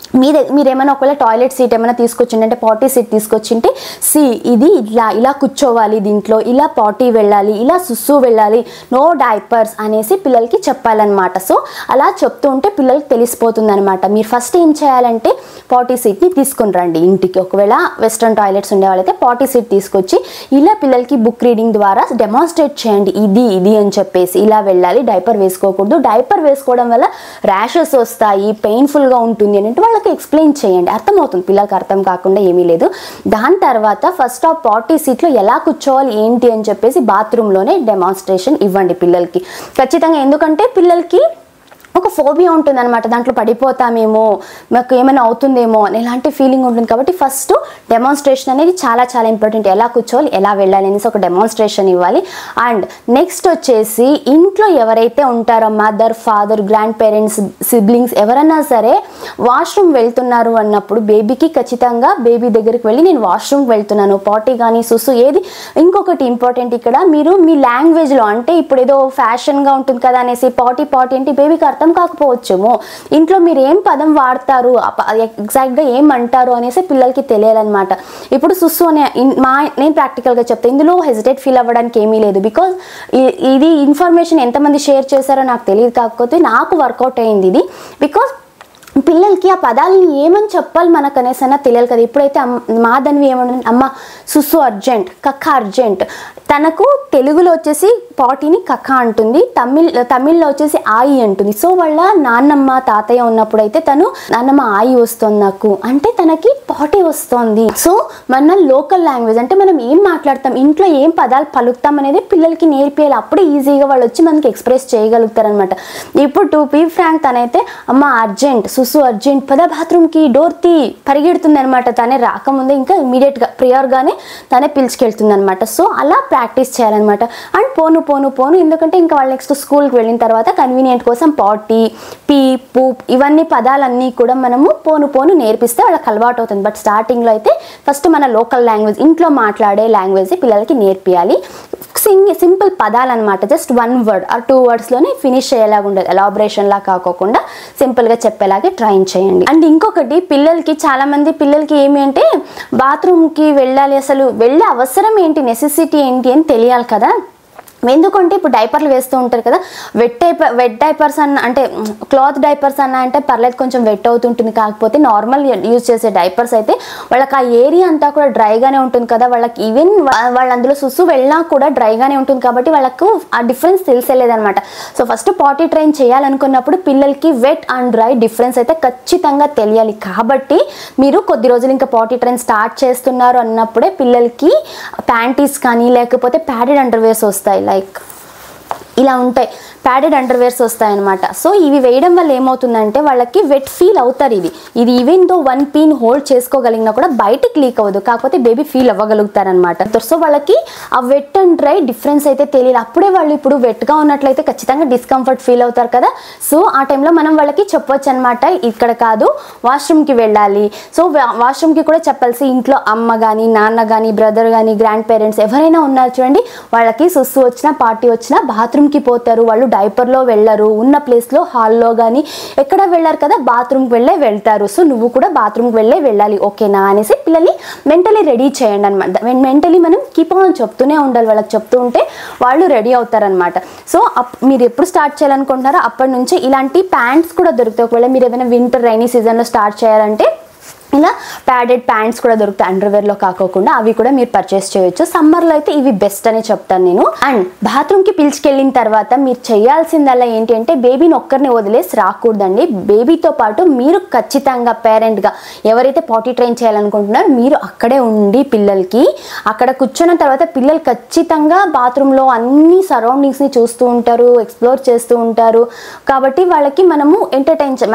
మీరేమైనా ఒకవేళ టాయిలెట్ సీట్ ఏమైనా తీసుకొచ్చిండి అంటే పాటీ సీట్ తీసుకొచ్చింటే ఇది ఇలా కూర్చోవాలి, దీంట్లో ఇలా పాటీ వెళ్ళాలి, ఇలా సుస్సు వెళ్ళాలి, నో డైపర్స్ అనేసి పిల్లలకి చెప్పాలన్నమాట. సో అలా చెప్తూ ఉంటే పిల్లలకి తెలిసిపోతుంది అనమాట. మీరు ఫస్ట్ ఏం చేయాలంటే పాటీ సీట్ని తీసుకుని రండి ఇంటికి. ఒకవేళ వెస్ట్రన్ టాయిలెట్స్ ఉండేవాళ్ళైతే పాటీ సీట్ తీసుకొచ్చి ఇలా పిల్లలకి బుక్ రీడింగ్ ద్వారా డెమాన్స్ట్రేట్ చేయండి. ఇది అని చెప్పేసి ఇలా వెళ్ళాలి, డైపర్ వేసుకోకూడదు, డైపర్ వేసుకోవడం వల్ల ర్యాషెస్ వస్తాయి, పెయిన్ఫుల్గా ఉంటుంది అని వాళ్ళకి ఎక్స్ప్లెయిన్ చేయండి. అర్థమవుతుంది పిల్లలకి, అర్థం కాకుండా ఏమీ లేదు. దాని తర్వాత ఫస్ట్ ఆ పార్టీ సీట్లో ఎలా కూర్చోవాలి ఏంటి అని చెప్పేసి బాత్రూంలోనే డెమాన్స్ట్రేషన్ ఇవ్వండి పిల్లలకి ఖచ్చితంగా. ఎందుకంటే పిల్లలకి ఒక ఫోబియా ఉంటుంది అనమాట, దాంట్లో పడిపోతామేమో, మాకు ఏమైనా అవుతుందేమో అని ఇలాంటి ఫీలింగ్ ఉంటుంది. కాబట్టి ఫస్ట్ డెమాన్స్ట్రేషన్ అనేది చాలా చాలా ఇంపార్టెంట్. ఎలా కూర్చోవాలి, ఎలా వెళ్ళాలి అనేసి ఒక డెమాన్స్ట్రేషన్ ఇవ్వాలి. అండ్ నెక్స్ట్ వచ్చేసి ఇంట్లో ఎవరైతే ఉంటారో mother, father, grand parents, siblings ఎవరైనా సరే వాష్రూమ్ వెళ్తున్నారు అన్నప్పుడు బేబీకి ఖచ్చితంగా బేబీ దగ్గరికి వెళ్ళి నేను వాష్రూమ్కి వెళ్తున్నాను, పాటీ కానీ సుసు ఏది. ఇంకొకటి ఇంపార్టెంట్ ఇక్కడ, మీరు మీ లాంగ్వేజ్లో, అంటే ఇప్పుడు ఏదో ఫ్యాషన్గా ఉంటుంది కదా అనేసి పాటీ అంటే బేబీకి అర్థం కాకపోవచ్చేమో. ఇంట్లో మీరు ఏం పదం వాడతారు, ఎగ్జాక్ట్గా ఏమంటారు అనేసి పిల్లలకి తెలియాలన్నమాట. ఇప్పుడు సుస్సు అనే నేను ప్రాక్టికల్గా చెప్తాను, ఇందులో హెజిటేట్ ఫీల్ అవ్వడానికి ఏమీ లేదు. బికాజ్ ఇది ఇన్ఫర్మేషన్ ఎంతమంది షేర్ చేశారో నాకు తెలియదు, కాకపోతే నాకు వర్కౌట్ అయింది ఇది. బికాజ్ పిల్లలకి ఆ పదాలని ఏమని చెప్పాలి మనకు అనేసైనా తెలియాలి కదా. ఇప్పుడైతే మాధన్వి ఏమంటుంది, అమ్మ సుస్సు అర్జెంట్, కక్క అర్జెంట్. తనకు తెలుగులో వచ్చేసి పాటీని కక్క అంటుంది, తమిళ్లో వచ్చేసి ఆయి అంటుంది. సో వాళ్ళ నాన్నమ్మ తాతయ్య ఉన్నప్పుడు అయితే తను నాన్నమ్మ ఆయి వస్తుంది నాకు అంటే తనకి పాటీ వస్తుంది. సో మన లోకల్ లాంగ్వేజ్ అంటే మనం ఏం మాట్లాడతాం, ఇంట్లో ఏం పదాలు పలుకుతాం అనేది పిల్లలకి నేర్పియాలి. అప్పుడే ఈజీగా వాళ్ళు వచ్చి మనకి ఎక్స్ప్రెస్ చేయగలుగుతారు అనమాట. ఇప్పుడు టు బీ ఫ్రాంక్ తనైతే అమ్మ అర్జెంట్, సుసు అర్జెంట్, పద బాత్రూమ్కి, డోర్ తీ, పరిగెడుతుంది అనమాట. తనే రాకముందే ఇంకా ఇమీడియట్గా ప్రియర్గానే తనే పిలుచుకెళ్తుంది అనమాట. సో అలా ప్రాక్టీస్ చేయాలన్నమాట. అండ్ పోను ఎందుకంటే ఇంకా వాళ్ళు నెక్స్ట్ స్కూల్కి వెళ్ళిన తర్వాత కన్వీనియంట్ కోసం పాటీ, పీ, పూప్ ఇవన్నీ పదాలన్నీ కూడా మనము పోను నేర్పిస్తే వాళ్ళకి అలవాటు అవుతుంది. బట్ స్టార్టింగ్లో అయితే ఫస్ట్ మన లోకల్ లాంగ్వేజ్, ఇంట్లో మాట్లాడే లాంగ్వేజ్ పిల్లలకి నేర్పియాలి. సింపుల్ పదాలు అనమాట, జస్ట్ 1 word or 2 wordsలోనే ఫినిష్ అయ్యేలాగా ఉండదు, ఎలాబరేషన్లా కాకోకుండా సింపుల్గా చెప్పేలాగే ట్రైన్ చేయండి. అండ్ ఇంకొకటి, చాలా మంది పిల్లలకి ఏమి అంటే బాత్రూమ్కి వెళ్ళాలి, అసలు వెళ్ళే అవసరం ఏంటి, నెసెసిటీ ఏంటి అని తెలియాలి కదా. ఎందుకంటే ఇప్పుడు డైపర్లు వేస్తూ ఉంటారు కదా, వెట్ డైపర్స్ అన్న అంటే క్లాత్ డైపర్స్ అన్న అంటే పర్లేదు, కొంచెం వెట్ అవుతుంటుంది. కాకపోతే నార్మల్ యూజ్ చేసే డైపర్స్ అయితే వాళ్ళకి ఆ ఏరియా అంతా కూడా డ్రైగానే ఉంటుంది కదా, వాళ్ళకి ఈవెన్ వాళ్ళు అందులో సుసు వెళ్ళినా కూడా డ్రైగానే ఉంటుంది. కాబట్టి వాళ్ళకు ఆ డిఫరెన్స్ తెలిసేలేదనమాట. సో ఫస్ట్ పాటీ ట్రైన్ చేయాలనుకున్నప్పుడు పిల్లలకి వెట్ అండ్ డ్రై డిఫరెన్స్ అయితే ఖచ్చితంగా తెలియాలి. కాబట్టి మీరు కొద్ది రోజులు ఇంకా పాటీ ట్రైన్ స్టార్ట్ చేస్తున్నారు అన్నప్పుడే పిల్లలకి ప్యాంటీస్ కానీ లేకపోతే ప్యాడెడ్ అండర్వేర్స్ వస్తాయి, లైక్ ఇలా ఉంటాయి, ప్యాడెడ్ అండర్వేర్స్ వస్తాయన్నమాట. సో ఇవి వేయడం వల్ల ఏమవుతుందంటే వాళ్ళకి వెట్ ఫీల్ అవుతారు. ఇది ఈవెన్ దో 1 pin హోల్డ్ చేసుకోగలిగినా కూడా బయటకు లీక్ అవ్వదు, కాకపోతే బేబీ ఫీల్ అవ్వగలుగుతారనమాట. సో వాళ్ళకి ఆ వెట్ అండ్ డ్రై డిఫరెన్స్ అయితే తెలియదు. అప్పుడే వాళ్ళు ఇప్పుడు వెట్గా ఉన్నట్లయితే ఖచ్చితంగా డిస్కంఫర్ట్ ఫీల్ అవుతారు కదా. సో ఆ టైంలో మనం వాళ్ళకి చెప్పొచ్చు అనమాట, ఇక్కడ కాదు వాష్రూమ్కి వెళ్ళాలి. సో వాష్రూమ్కి కూడా చెప్పాల్సి, ఇంట్లో అమ్మ కానీ నాన్న కానీ బ్రదర్ కానీ గ్రాండ్ పేరెంట్స్ ఎవరైనా ఉన్నారు చూడండి, వాళ్ళకి సుస్సు వచ్చినా పార్టీ వచ్చినా బాత్రూమ్కి పోతారు, వాళ్ళు డైపర్లో వెళ్ళరు, ఉన్న ప్లేస్లో హాల్లో కానీ ఎక్కడ వెళ్ళారు కదా బాత్రూమ్కి వెళ్తారు. సో నువ్వు కూడా బాత్రూమ్కి వెళ్ళాలి, ఓకేనా అనేసి పిల్లల్ని మెంటలీ రెడీ చేయండి అనమాట. మెంటలీ మనం కీప్ ఆన్ చెప్తూనే ఉండాలి, వాళ్ళకి చెప్తూ ఉంటే వాళ్ళు రెడీ అవుతారనమాట. సో మీరు ఎప్పుడు స్టార్ట్ చేయాలనుకుంటున్నారో అప్పటి నుంచి ఇలాంటి ప్యాంట్స్ కూడా దొరుకుతాయి. ఒకవేళ మీరు ఏమైనా వింటర్ రైనీ సీజన్లో స్టార్ట్ చేయాలంటే ఇలా ప్యాడెడ్ ప్యాంట్స్ కూడా దొరుకుతాయి, అండర్వేర్లో కాకోకుండా, అవి కూడా మీరు పర్చేస్ చేయొచ్చు. సమ్మర్లో అయితే ఇవి బెస్ట్ అని చెప్తాను నేను. అండ్ బాత్రూమ్కి పిలుచుకెళ్ళిన తర్వాత మీరు చేయాల్సిందల్లా ఏంటి అంటే బేబీని ఒక్కరిని వదిలేసి రాకూడదండి. బేబీతో పాటు మీరు ఖచ్చితంగా పేరెంట్గా ఎవరైతే పాటీ ట్రైన్ చేయాలనుకుంటున్నారో మీరు అక్కడే ఉండి పిల్లలకి అక్కడ కూర్చున్న తర్వాత పిల్లలు ఖచ్చితంగా బాత్రూంలో అన్ని సరౌండింగ్స్ని చూస్తూ ఉంటారు, ఎక్స్ప్లోర్ చేస్తూ ఉంటారు. కాబట్టి వాళ్ళకి మనము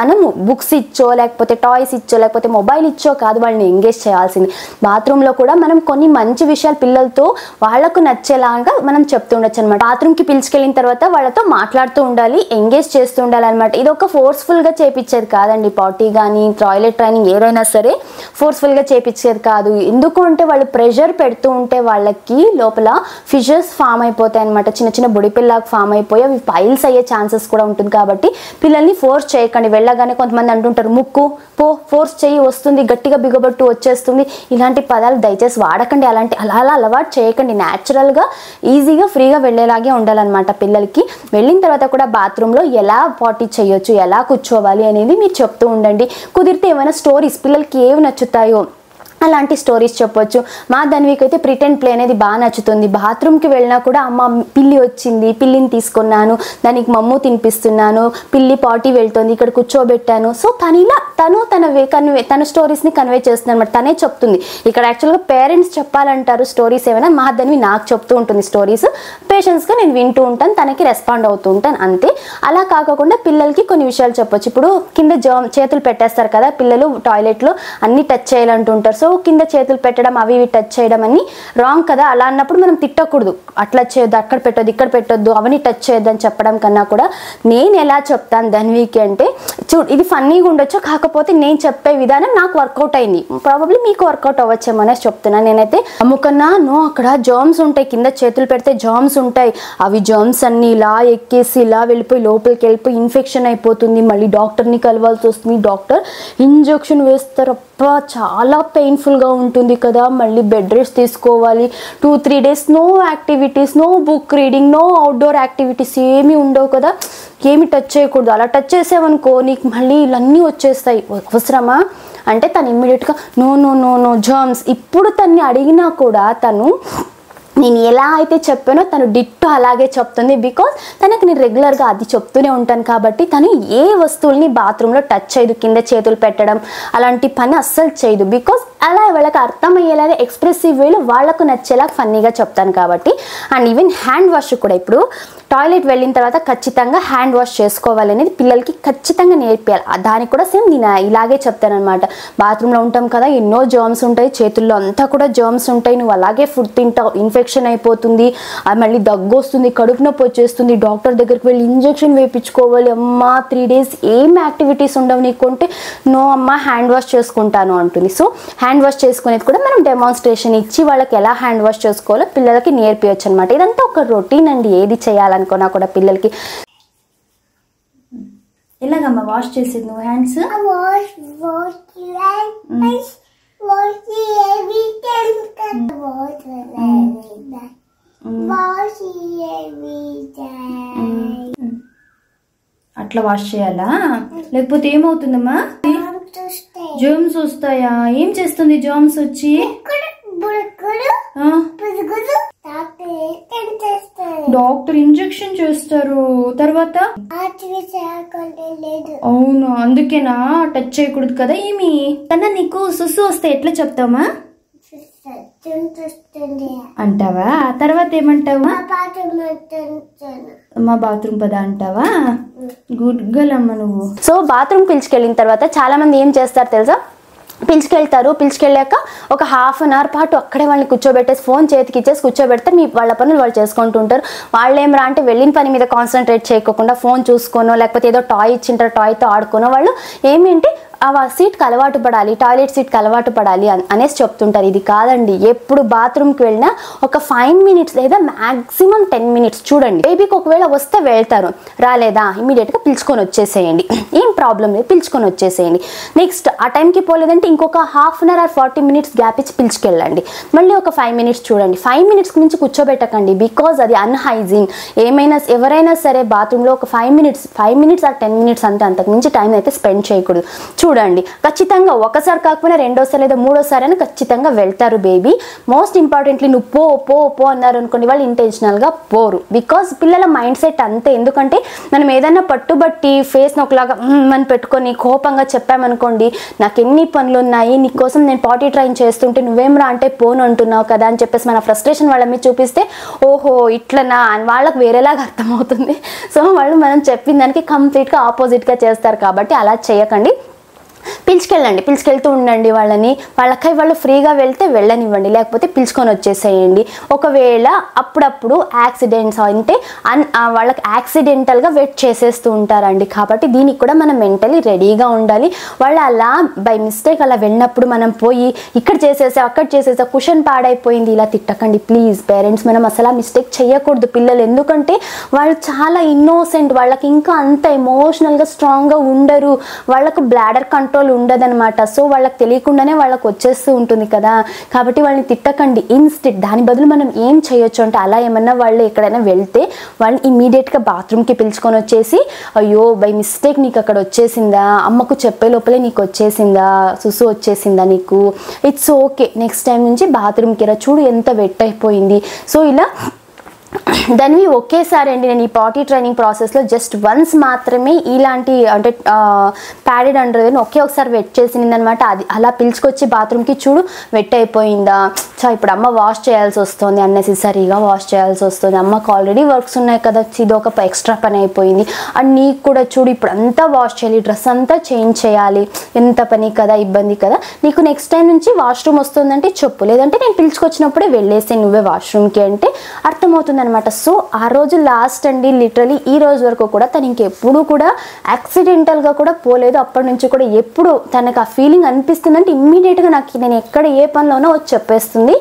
మనము బుక్స్ ఇచ్చో లేకపోతే టాయ్స్ ఇచ్చో లేకపోతే మొబైల్ ఇచ్చో కాదు వాళ్ళని ఎంగేజ్ చేయాల్సింది. బాత్రూంలో కూడా మనం కొన్ని మంచి విషయాలు పిల్లలతో వాళ్ళకు నచ్చేలాగా మనం చెప్తూ ఉండొచ్చు అనమాట. బాత్రూమ్కి పిలుచుకెళ్ళిన తర్వాత వాళ్ళతో మాట్లాడుతూ ఉండాలి, ఎంగేజ్ చేస్తూ ఉండాలి అనమాట. ఇది ఒక ఫోర్స్ఫుల్గా చేపించేది కాదండి. పాటీ కానీ టాయిలెట్ ట్రైనింగ్ ఏదైనా సరే ఫోర్స్ఫుల్గా చేపించేది కాదు. ఎందుకు అంటే వాళ్ళు ప్రెషర్ పెడుతూ ఉంటే వాళ్ళకి లోపల ఫిషెస్ ఫామ్ అయిపోతాయి అనమాట, చిన్న చిన్న బొడిపిల్లాగా ఫామ్ అయిపోయి అవి పైల్స్ అయ్యే ఛాన్సెస్ కూడా ఉంటుంది. కాబట్టి పిల్లల్ని ఫోర్స్ చేయకండి. వెళ్ళగానే కొంతమంది అంటుంటారు ముక్కు పో, ఫోర్స్ చేయి వస్తుంది, గట్టిగా బిగబట్టు వచ్చేస్తుంది, ఇలాంటి పదాలు దయచేసి వాడకండి. అలా అలవాటు చేయకండి. న్యాచురల్గా ఈజీగా ఫ్రీగా వెళ్ళేలాగే ఉండాలన్నమాట పిల్లలకి. వెళ్ళిన తర్వాత కూడా బాత్రూంలో ఎలా పాటీ చేయొచ్చు, ఎలా కూర్చోవాలి అనేది మీరు చెప్తూ ఉండండి. కుదిరితే ఏమైనా స్టోరీస్ పిల్లలకి ఏవి నచ్చుతాయో అలాంటి స్టోరీస్ చెప్పొచ్చు. మా ధన్వికి అయితే ప్రిటెండ్ ప్లే అనేది బాగా నచ్చుతుంది. బాత్రూమ్కి వెళ్ళినా కూడా అమ్మ పిల్లి వచ్చింది, పిల్లిని తీసుకున్నాను, దానికి మమ్ము తినిపిస్తున్నాను, పిల్లి పార్టీ వెళ్తుంది, ఇక్కడ కూర్చోబెట్టాను. సో తను తన స్టోరీస్ని కన్వే చేస్తుంది అనమాట. తనే చెప్తుంది. ఇక్కడ యాక్చువల్గా పేరెంట్స్ చెప్పాలంటారు స్టోరీస్ ఏమైనా, మా ధన్వి నాకు చెప్తూ ఉంటుంది స్టోరీస్. పేషెన్స్గా నేను వింటూ ఉంటాను, తనకి రెస్పాండ్ అవుతూ ఉంటాను అంతే. అలా కాకుండా పిల్లలకి కొన్ని విషయాలు చెప్పొచ్చు. ఇప్పుడు కింద చేతులు పెట్టేస్తారు కదా పిల్లలు, టాయిలెట్లో అన్ని టచ్ చేయాలంటుంటారు. సో కింద చేతులు పెట్టడం, అవి ఇవి టచ్ చేయడం అన్ని రాంగ్ కదా. అలా అన్నప్పుడు మనం తిట్టకూడదు, అట్లా చేయొద్దు, అక్కడ పెట్టొద్దు, ఇక్కడ పెట్టొద్దు, అవన్నీ టచ్ చేయొద్దు అని చెప్పడం కన్నా కూడా నేను ఎలా చెప్తాను ధన్వికి అంటే, చూడు ఇది ఫన్నీగా ఉండొచ్చు, కాకపోతే నేను చెప్పే విధానం నాకు వర్కౌట్ అయింది, ప్రాబబ్లీ మీకు వర్కౌట్ అవ్వచ్చేమో అనేసి చెప్తున్నాను. నేనైతే అమ్ముకన్నా అక్కడ జర్మ్స్ ఉంటాయి, కింద చేతులు పెడితే జర్మ్స్ ఉంటాయి, అవి జర్మ్స్ అన్ని ఇలా ఎక్కేసి ఇలా వెళ్ళిపోయి లోపలికి వెళ్ళిపోయి ఇన్ఫెక్షన్ అయిపోతుంది, మళ్ళీ డాక్టర్ని కలవాల్సి వస్తుంది, డాక్టర్ ఇంజెక్షన్ వేస్తారు, చాలా పెయిన్ఫుల్గా ఉంటుంది కదా, మళ్ళీ బెడ్ రెస్ట్ తీసుకోవాలి, 2-3 days no activities, no book reading, no outdoor activities ఏమీ ఉండవు కదా, ఏమి టచ్ చేయకూడదు. అలా టచ్ చేసావనుకో నీకు మళ్ళీ ఇవన్నీ వచ్చేస్తాయి, అవసరమా అంటే తను ఇమ్మీడియట్గా నో జర్మ్స్. ఇప్పుడు తన్ని అడిగినా కూడా తను నేను ఎలా అయితే చెప్పానో తను డిట్టో అలాగే చెప్తుంది. బికాజ్ తనకి నేను రెగ్యులర్గా అది చెప్తూనే ఉంటాను కాబట్టి తను ఏ వస్తువుల్ని బాత్రూంలో టచ్ చేయదు, కింద చేతులు పెట్టడం అలాంటి పని అస్సలు చేయదు. బికాజ్ అలా వాళ్ళకి అర్థమయ్యేలాగా ఎక్స్ప్రెసివ్ వేలో వాళ్ళకు నచ్చేలా ఫన్నీగా చెప్తాను కాబట్టి. అండ్ ఈవెన్ హ్యాండ్ వాష్ కూడా, ఇప్పుడు టాయిలెట్ వెళ్ళిన తర్వాత ఖచ్చితంగా హ్యాండ్ వాష్ చేసుకోవాలనేది పిల్లలకి ఖచ్చితంగా నేర్పియాలి. దానికి కూడా సేమ్ నేను ఇలాగే చెప్తానమాట. బాత్రూంలో ఉంటాం కదా, ఎన్నో జర్మ్స్ ఉంటాయి, చేతుల్లో అంతా కూడా జర్మ్స్ ఉంటాయి, నువ్వు అలాగే ఫుడ్ తింటావు, ఇన్ఫెక్షన్ అయిపోతుంది, మళ్ళీ దగ్గు వస్తుంది, కడుపు నొప్పి వచ్చేస్తుంది, డాక్టర్ దగ్గరికి వెళ్ళి ఇంజెక్షన్ వేయించుకోవాలి, అమ్మ 3 days ఏం యాక్టివిటీస్ ఉండవు నీకు అంటే, నో అమ్మ హ్యాండ్ వాష్ చేసుకుంటాను అంటుంది. సో హ్యాండ్ వాష్ చేసుకునేది కూడా మనం డెమాన్స్ట్రేషన్ ఇచ్చి వాళ్ళకి ఎలా హ్యాండ్ వాష్ చేసుకోవాలో పిల్లలకి నేర్పించచ్చు అనమాట. ఇదంతా ఒక రొటీన్ అండి, ఏది చేయాలనుకున్నా కూడా పిల్లలకి. ఎలాగమ్మా వాష్ చేసేది నువ్వు హ్యాండ్స్? అట్లా వాష్ చేయాలా? లేకపోతే ఏమవుతుందమ్మా? జర్మ్స్ వస్తాయా? ఏం చేస్తుంది జర్మ్స్ వచ్చి? డాక్టర్ ఇంజెక్షన్ చేస్తారు, తర్వాత అవును అందుకేనా టచ్ చేయకూడదు కదా. ఏమి కన్నా నీకు సుసు వస్తే ఎట్లా చెప్తామా అంటావా? తర్వాత ఏమంటావా? మా బాత్రూమ్ పద అంటావా? గుడ్ గర్ల్ అమ్మ నువ్వు. సో బాత్రూమ్ పిలుచుకెళ్ళిన తర్వాత చాలా మంది ఏం చేస్తారు తెలుసా, పిలుచుకెళ్ళాక ఒక 1/2 hour పాటు అక్కడే వాళ్ళని కూర్చోబెట్టేసి ఫోన్ చేతికి ఇచ్చేసి కూర్చోబెడితే వాళ్ళ పనులు వాళ్ళు చేసుకుంటుంటారు. వాళ్ళు ఏమరా అంటే వెళ్ళిన పని మీద కాన్సన్ట్రేట్ చేయకుండా ఫోన్ చూసుకోనో లేకపోతే ఏదో టాయ్ ఇచ్చింటారు టాయ్తో ఆడుకోనో వాళ్ళు ఏమేంటి ఆ సీట్కి అలవాటు పడాలి, టాయిలెట్ సీట్కి అలవాటు పడాలి అనేసి చెప్తుంటారు. ఇది కాదండి, ఎప్పుడు బాత్రూమ్కి వెళ్ళినా ఒక 5 minutes లేదా మ్యాక్సిమం 10 minutes చూడండి. బేబీకి ఒకవేళ వస్తే వెళ్తారు, రాలేదా ఇమీడియట్గా పిలుచుకొని వచ్చేసేయండి, ఏం ప్రాబ్లం లేదు పిలుచుకొని వచ్చేసేయండి. నెక్స్ట్ ఆ టైంకి పోలేదంటే ఇంకొక 1/2 hour or 40 minutes గ్యాప్ ఇచ్చి పిలుచుకెళ్ళండి. మళ్ళీ ఒక 5 minutes చూడండి. 5 minutes నుంచి కూర్చోబెట్టకండి, బికాజ్ అది అన్హైజీన్. ఎవరైనా సరే బాత్రూంలో ఒక 5 minutes or 10 minutes అంతే, అంతకు మించి టైం అయితే స్పెండ్ చేయకూడదు. చూడండి ఖచ్చితంగా ఒకసారి కాకపోయినా 2వ సారి లేదా 3వ సారి అయినా ఖచ్చితంగా వెళ్తారు బేబీ. మోస్ట్ ఇంపార్టెంట్లీ నువ్వు పో అన్నారు అనుకోండి, వాళ్ళు ఇంటెన్షనల్గా పోరు. బికాజ్ పిల్లల మైండ్ సెట్ అంతే. ఎందుకంటే మనం ఏదైనా పట్టుబట్టి ఫేస్ని ఒకలాగా మనం పెట్టుకొని కోపంగా చెప్పామనుకోండి, నాకు ఎన్ని పనులు ఉన్నాయి నీకోసం నేను పాటీ ట్రైన్ చేస్తుంటే నువ్వేమరా అంటే పోను అంటున్నావు కదా అని చెప్పేసి మన ఫ్రస్ట్రేషన్ వాళ్ళ మీద చూపిస్తే ఓహో ఇట్లనా అని వాళ్ళకి వేరేలాగా అర్థమవుతుంది. సో వాళ్ళు మనం చెప్పిన దానికి కంప్లీట్గా ఆపోజిట్గా చేస్తారు. కాబట్టి అలా చేయకండి, పిలుచుకెళ్తూ ఉండండి వాళ్ళని. వాళ్ళు ఫ్రీగా వెళ్తే వెళ్ళనివ్వండి, లేకపోతే పిలుచుకొని వచ్చేసేయండి. ఒకవేళ అప్పుడప్పుడు యాక్సిడెంట్స్ అంటే వాళ్ళకి యాక్సిడెంటల్గా వెయిట్ చేసేస్తూ ఉంటారండి. కాబట్టి దీనికి కూడా మనం మెంటలీ రెడీగా ఉండాలి. వాళ్ళు అలా బై మిస్టేక్ అలా వెళ్ళినప్పుడు మనం పోయి ఇక్కడ చేసేసా అక్కడ చేసేసా కుషన్ పాడైపోయింది ఇలా తిట్టకండి ప్లీజ్. పేరెంట్స్ మనం అసలు మిస్టేక్ చేయకూడదు పిల్లలు, ఎందుకంటే వాళ్ళు చాలా ఇన్నోసెంట్, వాళ్ళకి ఇంకా అంత ఎమోషనల్గా స్ట్రాంగ్గా ఉండరు, వాళ్ళకు బ్లాడర్ కంట్రోల్ కంట్రోల్ ఉండదన్నమాట. సో వాళ్ళకి తెలియకుండానే వాళ్ళకి వచ్చేస్తూ ఉంటుంది కదా, కాబట్టి వాళ్ళని తిట్టకండి. ఇన్స్టెడ్ దాని బదులు మనం ఏం చేయొచ్చు అంటే, అలా ఏమన్నా వాళ్ళు ఎక్కడైనా వెళ్తే వాళ్ళని ఇమీడియట్గా బాత్రూమ్కి పిలుచుకొని వచ్చేసి, అయ్యో బై మిస్టేక్ నీకు అక్కడ వచ్చేసిందా, అమ్మకు చెప్పే లోపలే నీకు వచ్చేసిందా, సుసు వచ్చేసిందా నీకు, ఇట్స్ ఓకే, నెక్స్ట్ టైం నుంచి బాత్రూమ్కి రా, చూడు ఎంత వెట్ అయిపోయింది. సో ఇలా దాన్ని ఒకేసారి అండి నేను ఈ పాటీ ట్రైనింగ్ ప్రాసెస్లో జస్ట్ వన్స్ మాత్రమే ఇలాంటి అంటే ప్యాడెడ్ అండర్వేర్ని ఒకసారి వెట్ చేసింది అనమాట. అది అలా పిలుచుకొచ్చి బాత్రూమ్కి చూడు వెట్ అయిపోయిందా, ఇప్పుడు అమ్మ వాష్ చేయాల్సి వస్తుంది, అన్నెసెసరీగా వాష్ చేయాల్సి వస్తుంది, అమ్మకు ఆల్రెడీ వర్క్స్ ఉన్నాయి కదా, ఇది ఒక ఎక్స్ట్రా పని అయిపోయింది, అండ్ నీకు కూడా చూడు ఇప్పుడు అంతా వాష్ చేయాలి, డ్రెస్ అంతా చేంజ్ చేయాలి, ఎంత పని కదా, ఇబ్బంది కదా, నీకు నెక్స్ట్ టైం నుంచి వాష్రూమ్ వస్తుందంటే చెప్పు, లేదంటే నేను పిలుచుకొచ్చినప్పుడే వెళ్ళేసి నువ్వే వాష్రూమ్కి అంటే అర్థమవుతుంది అనమాట. సో ఆ రోజు లాస్ట్ అండి, లిటరలీ ఈ రోజు వరకు కూడా తను ఇంకెప్పుడు కూడా యాక్సిడెంటల్గా కూడా పోలేదు. అప్పటి నుంచి కూడా ఎప్పుడు తనకు ఆ ఫీలింగ్ అనిపిస్తుందంటే ఇమ్మీడియట్గా నాకు నేను ఎక్కడ ఏ పనిలోనో వచ్చి చెప్పేస్తుంది.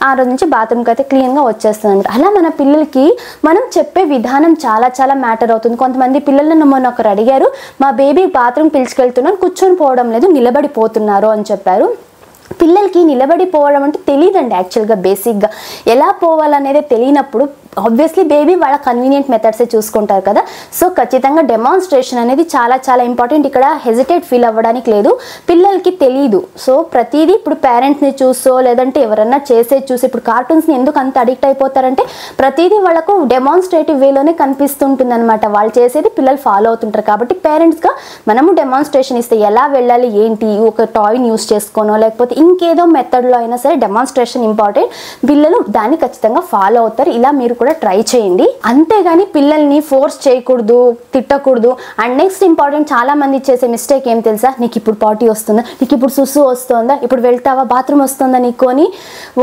ఆ రోజు నుంచి బాత్రూమ్కి అయితే క్లీన్గా వచ్చేస్తుంది అనమాట. అలా మన పిల్లలకి మనం చెప్పే విధానం చాలా చాలా మ్యాటర్ అవుతుంది. కొంతమంది పిల్లలను మొన్న ఒకరు అడిగారు, మా బేబీ బాత్రూమ్ పిలుచుకెళ్తున్నాను, కూర్చొని పోవడం లేదు, నిలబడిపోతున్నారు అని చెప్పారు. పిల్లలకి నిలబడిపోవడం అంటే తెలియదండి యాక్చువల్గా. బేసిక్గా ఎలా పోవాలనేది తెలియనప్పుడు ఆబ్వియస్లీ బేబీ వాళ్ళ కన్వీనియంట్ మెథడ్సే చూసుకుంటారు కదా. సో ఖచ్చితంగా డెమాన్స్ట్రేషన్ అనేది చాలా చాలా ఇంపార్టెంట్. ఇక్కడ హెజిటేట్ ఫీల్ అవ్వడానికి లేదు, పిల్లలకి తెలియదు. సో ప్రతిదీ ఇప్పుడు పేరెంట్స్ని చూసో లేదంటే ఎవరన్నా చేసేది చూసి, ఇప్పుడు కార్టూన్స్ని ఎందుకు అంత అడిక్ట్ అయిపోతారంటే ప్రతిదీ వాళ్ళకు డెమాన్స్ట్రేటివ్ వేలోనే కనిపిస్తుంటుంది అనమాట. వాళ్ళు చేసేది పిల్లలు ఫాలో అవుతుంటారు. కాబట్టి పేరెంట్స్గా మనము డెమాన్స్ట్రేషన్ ఇస్తే ఎలా వెళ్ళాలి ఏంటి, ఒక టాయ్ని యూస్ చేసుకోనో లేకపోతే ఇంకేదో మెథడ్లో అయినా సరే డెమాన్స్ట్రేషన్ ఇంపార్టెంట్. పిల్లలు దాన్ని ఖచ్చితంగా ఫాలో అవుతారు. ఇలా మీరు కూడా ట్రై చేయండి. అంతేగాని పిల్లల్ని ఫోర్స్ చేయకూడదు, తిట్టకూడదు. అండ్ నెక్స్ట్ ఇంపార్టెంట్, చాలా మంది చేసే మిస్టేక్ ఏం తెలుసా, నీకు ఇప్పుడు పార్టీ వస్తుందా, నీకు ఇప్పుడు సుసు వస్తుందా, ఇప్పుడు వెళ్తావా, బాత్రూమ్ వస్తుందా నీకు అని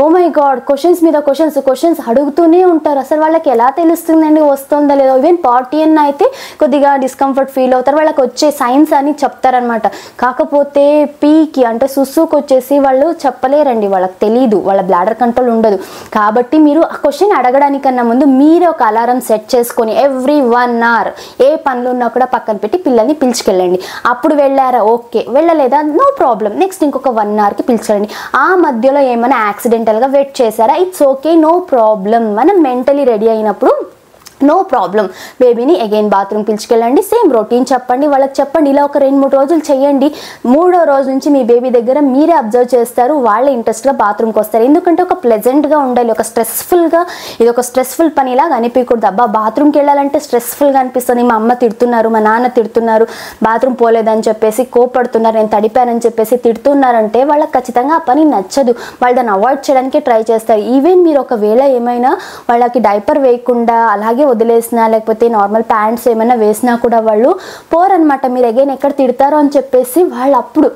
ఓ మై గాడ్ క్వశ్చన్స్ మీద క్వశ్చన్స్ అడుగుతూనే ఉంటారు. అసలు వాళ్ళకి ఎలా తెలుస్తుందండి వస్తుందా లేదో. ఈవెన్ పార్టీ అన్న అయితే కొద్దిగా డిస్కంఫర్ట్ ఫీల్ అవుతారు, వాళ్ళకి వచ్చే సైన్స్ అని చెప్తారనమాట. కాకపోతే పీకి అంటే సుసుకు వచ్చేసి వాళ్ళు చెప్పలేరండి, వాళ్ళకి తెలియదు, వాళ్ళ బ్లాడర్ కంట్రోల్ ఉండదు. కాబట్టి మీరు ఆ క్వశ్చన్ అడగడానికన్నా ముందు మీరే ఒక అలారం సెట్ చేసుకొని ఎవ్రీ 1 hour ఏ పనులు ఉన్నా కూడా పక్కన పెట్టి పిల్లల్ని పిలుచుకెళ్ళండి. అప్పుడు వెళ్ళారా ఓకే, వెళ్ళలేదా నో ప్రాబ్లం, నెక్స్ట్ ఇంకొక 1 hourకి పిలుచుకెళ్ళండి. ఆ మధ్యలో ఏమైనా యాక్సిడెంటల్గా వెయిట్ చేశారా, ఇట్స్ ఓకే, నో ప్రాబ్లం. మనం మెంటలీ రెడీ అయినప్పుడు నో ప్రాబ్లం, బేబీని అగైన్ బాత్రూమ్ పిలుచుకెళ్ళండి. సేమ్ రొటీన్ చెప్పండి, వాళ్ళకి చెప్పండి. ఇలా ఒక 2-3 రోజులు చేయండి. 3వ రోజు నుంచి మీ బేబీ దగ్గర మీరే అబ్జర్వ్ చేస్తారు, వాళ్ళే ఇంట్రెస్ట్గా బాత్రూమ్కి వస్తారు. ఎందుకంటే ఒక ప్లెజెంట్గా ఉండాలి, ఒక స్ట్రెస్ఫుల్గా, ఇది ఒక స్ట్రెస్ఫుల్ పనిలాగా అనిపించకూడదు. అబ్బా బాత్రూమ్కి వెళ్ళాలంటే స్ట్రెస్ఫుల్గా అనిపిస్తుంది, మా అమ్మ తిడుతున్నారు, మా నాన్న తిడుతున్నారు, బాత్రూమ్ పోలేదని చెప్పేసి కోపడుతున్నారు, నేను తడిపానని చెప్పేసి తిడుతున్నారంటే వాళ్ళకి ఖచ్చితంగా ఆ పని నచ్చదు, వాళ్ళు దాన్ని అవాయిడ్ చేయడానికి ట్రై చేస్తారు. ఈవెన్ మీరు ఒకవేళ ఏమైనా వాళ్ళకి డైపర్ వేయకుండా అలాగే వదిలేసినా లేకపోతే నార్మల్ ప్యాంట్స్ ఏమైనా వేసినా కూడా వాళ్ళు పోరనమాట. మీరు అగైన్ ఎక్కడ తిడతారో అని చెప్పేసి వాళ్ళు అప్పుడు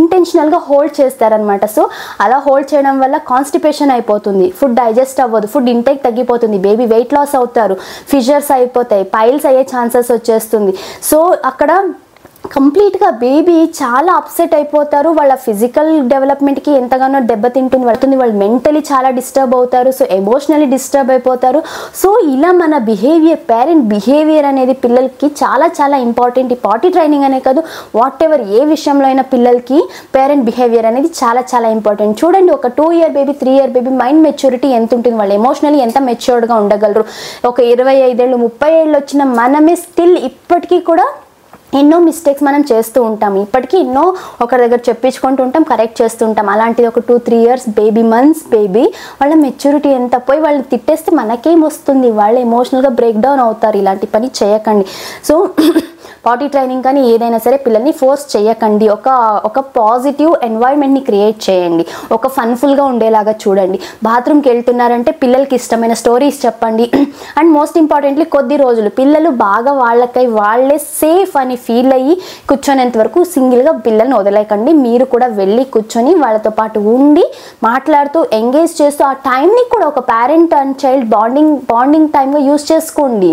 ఇంటెన్షనల్గా హోల్డ్ చేస్తారనమాట. సో అలా హోల్డ్ చేయడం వల్ల కాన్స్టిపేషన్ అయిపోతుంది, ఫుడ్ డైజెస్ట్ అవ్వదు, ఫుడ్ ఇంటేక్ తగ్గిపోతుంది, బేబీ వెయిట్ లాస్ అవుతారు, ఫిషర్స్ అయిపోతాయి, పైల్స్ అయ్యే ఛాన్సెస్ వచ్చేస్తుంది. సో అక్కడ కంప్లీట్గా బేబీ చాలా అప్సెట్ అయిపోతారు, వాళ్ళ ఫిజికల్ డెవలప్మెంట్కి ఎంతగానో దెబ్బతింటుంది, వాళ్ళు మెంటలీ చాలా డిస్టర్బ్ అవుతారు, సో ఎమోషనలీ డిస్టర్బ్ అయిపోతారు. సో ఇలా మన బిహేవియర్, పేరెంట్ బిహేవియర్ అనేది పిల్లలకి చాలా చాలా ఇంపార్టెంట్. ఈ పాటీ ట్రైనింగ్ అనే కాదు, వాట్ ఎవర్ ఏ విషయంలో అయినా పిల్లలకి పేరెంట్ బిహేవియర్ అనేది చాలా చాలా ఇంపార్టెంట్. చూడండి, ఒక 2 year baby 3 year baby mind maturity ఎంత ఉంటుంది, వాళ్ళు ఎమోషనలీ ఎంత మెచ్యూర్డ్గా ఉండగలరు. ఒక 25 ఏళ్ళు 30 ఏళ్ళు వచ్చిన మనమే స్టిల్ ఇప్పటికీ కూడా ఎన్నో మిస్టేక్స్ మనం చేస్తూ ఉంటాం, ఇప్పటికీ ఎన్నో ఒకరి దగ్గర చెప్పించుకుంటూ ఉంటాం, కరెక్ట్ చేస్తూ ఉంటాం. అలాంటిది ఒక 2-3 years బేబీ, మంత్స్ బేబీ, వాళ్ళ మెచ్యూరిటీ ఎంత పోయి వాళ్ళు తిట్టేస్తే మనకేం వస్తుంది, వాళ్ళు ఎమోషనల్గా బ్రేక్ డౌన్ అవుతారు. ఇలాంటి పని చేయకండి. సో పాటీ ట్రైనింగ్ కానీ ఏదైనా సరే పిల్లల్ని ఫోర్స్ చేయకండి, ఒక పాజిటివ్ ఎన్వైర్న్మెంట్ని క్రియేట్ చేయండి, ఒక ఫన్ఫుల్గా ఉండేలాగా చూడండి. బాత్రూమ్కి వెళ్తున్నారంటే పిల్లలకి ఇష్టమైన స్టోరీస్ చెప్పండి. అండ్ మోస్ట్ ఇంపార్టెంట్లీ కొద్ది రోజులు పిల్లలు బాగా వాళ్ళకై వాళ్ళే సేఫ్ అని ఫీల్ అయ్యి కూర్చొనేంత వరకు సింగిల్గా పిల్లల్ని వదిలేకండి. మీరు కూడా వెళ్ళి కూర్చొని వాళ్ళతో పాటు ఉండి మాట్లాడుతూ ఎంగేజ్ చేస్తూ ఆ టైంని కూడా ఒక పేరెంట్ అండ్ చైల్డ్ బాండింగ్ టైంగా యూజ్ చేసుకోండి.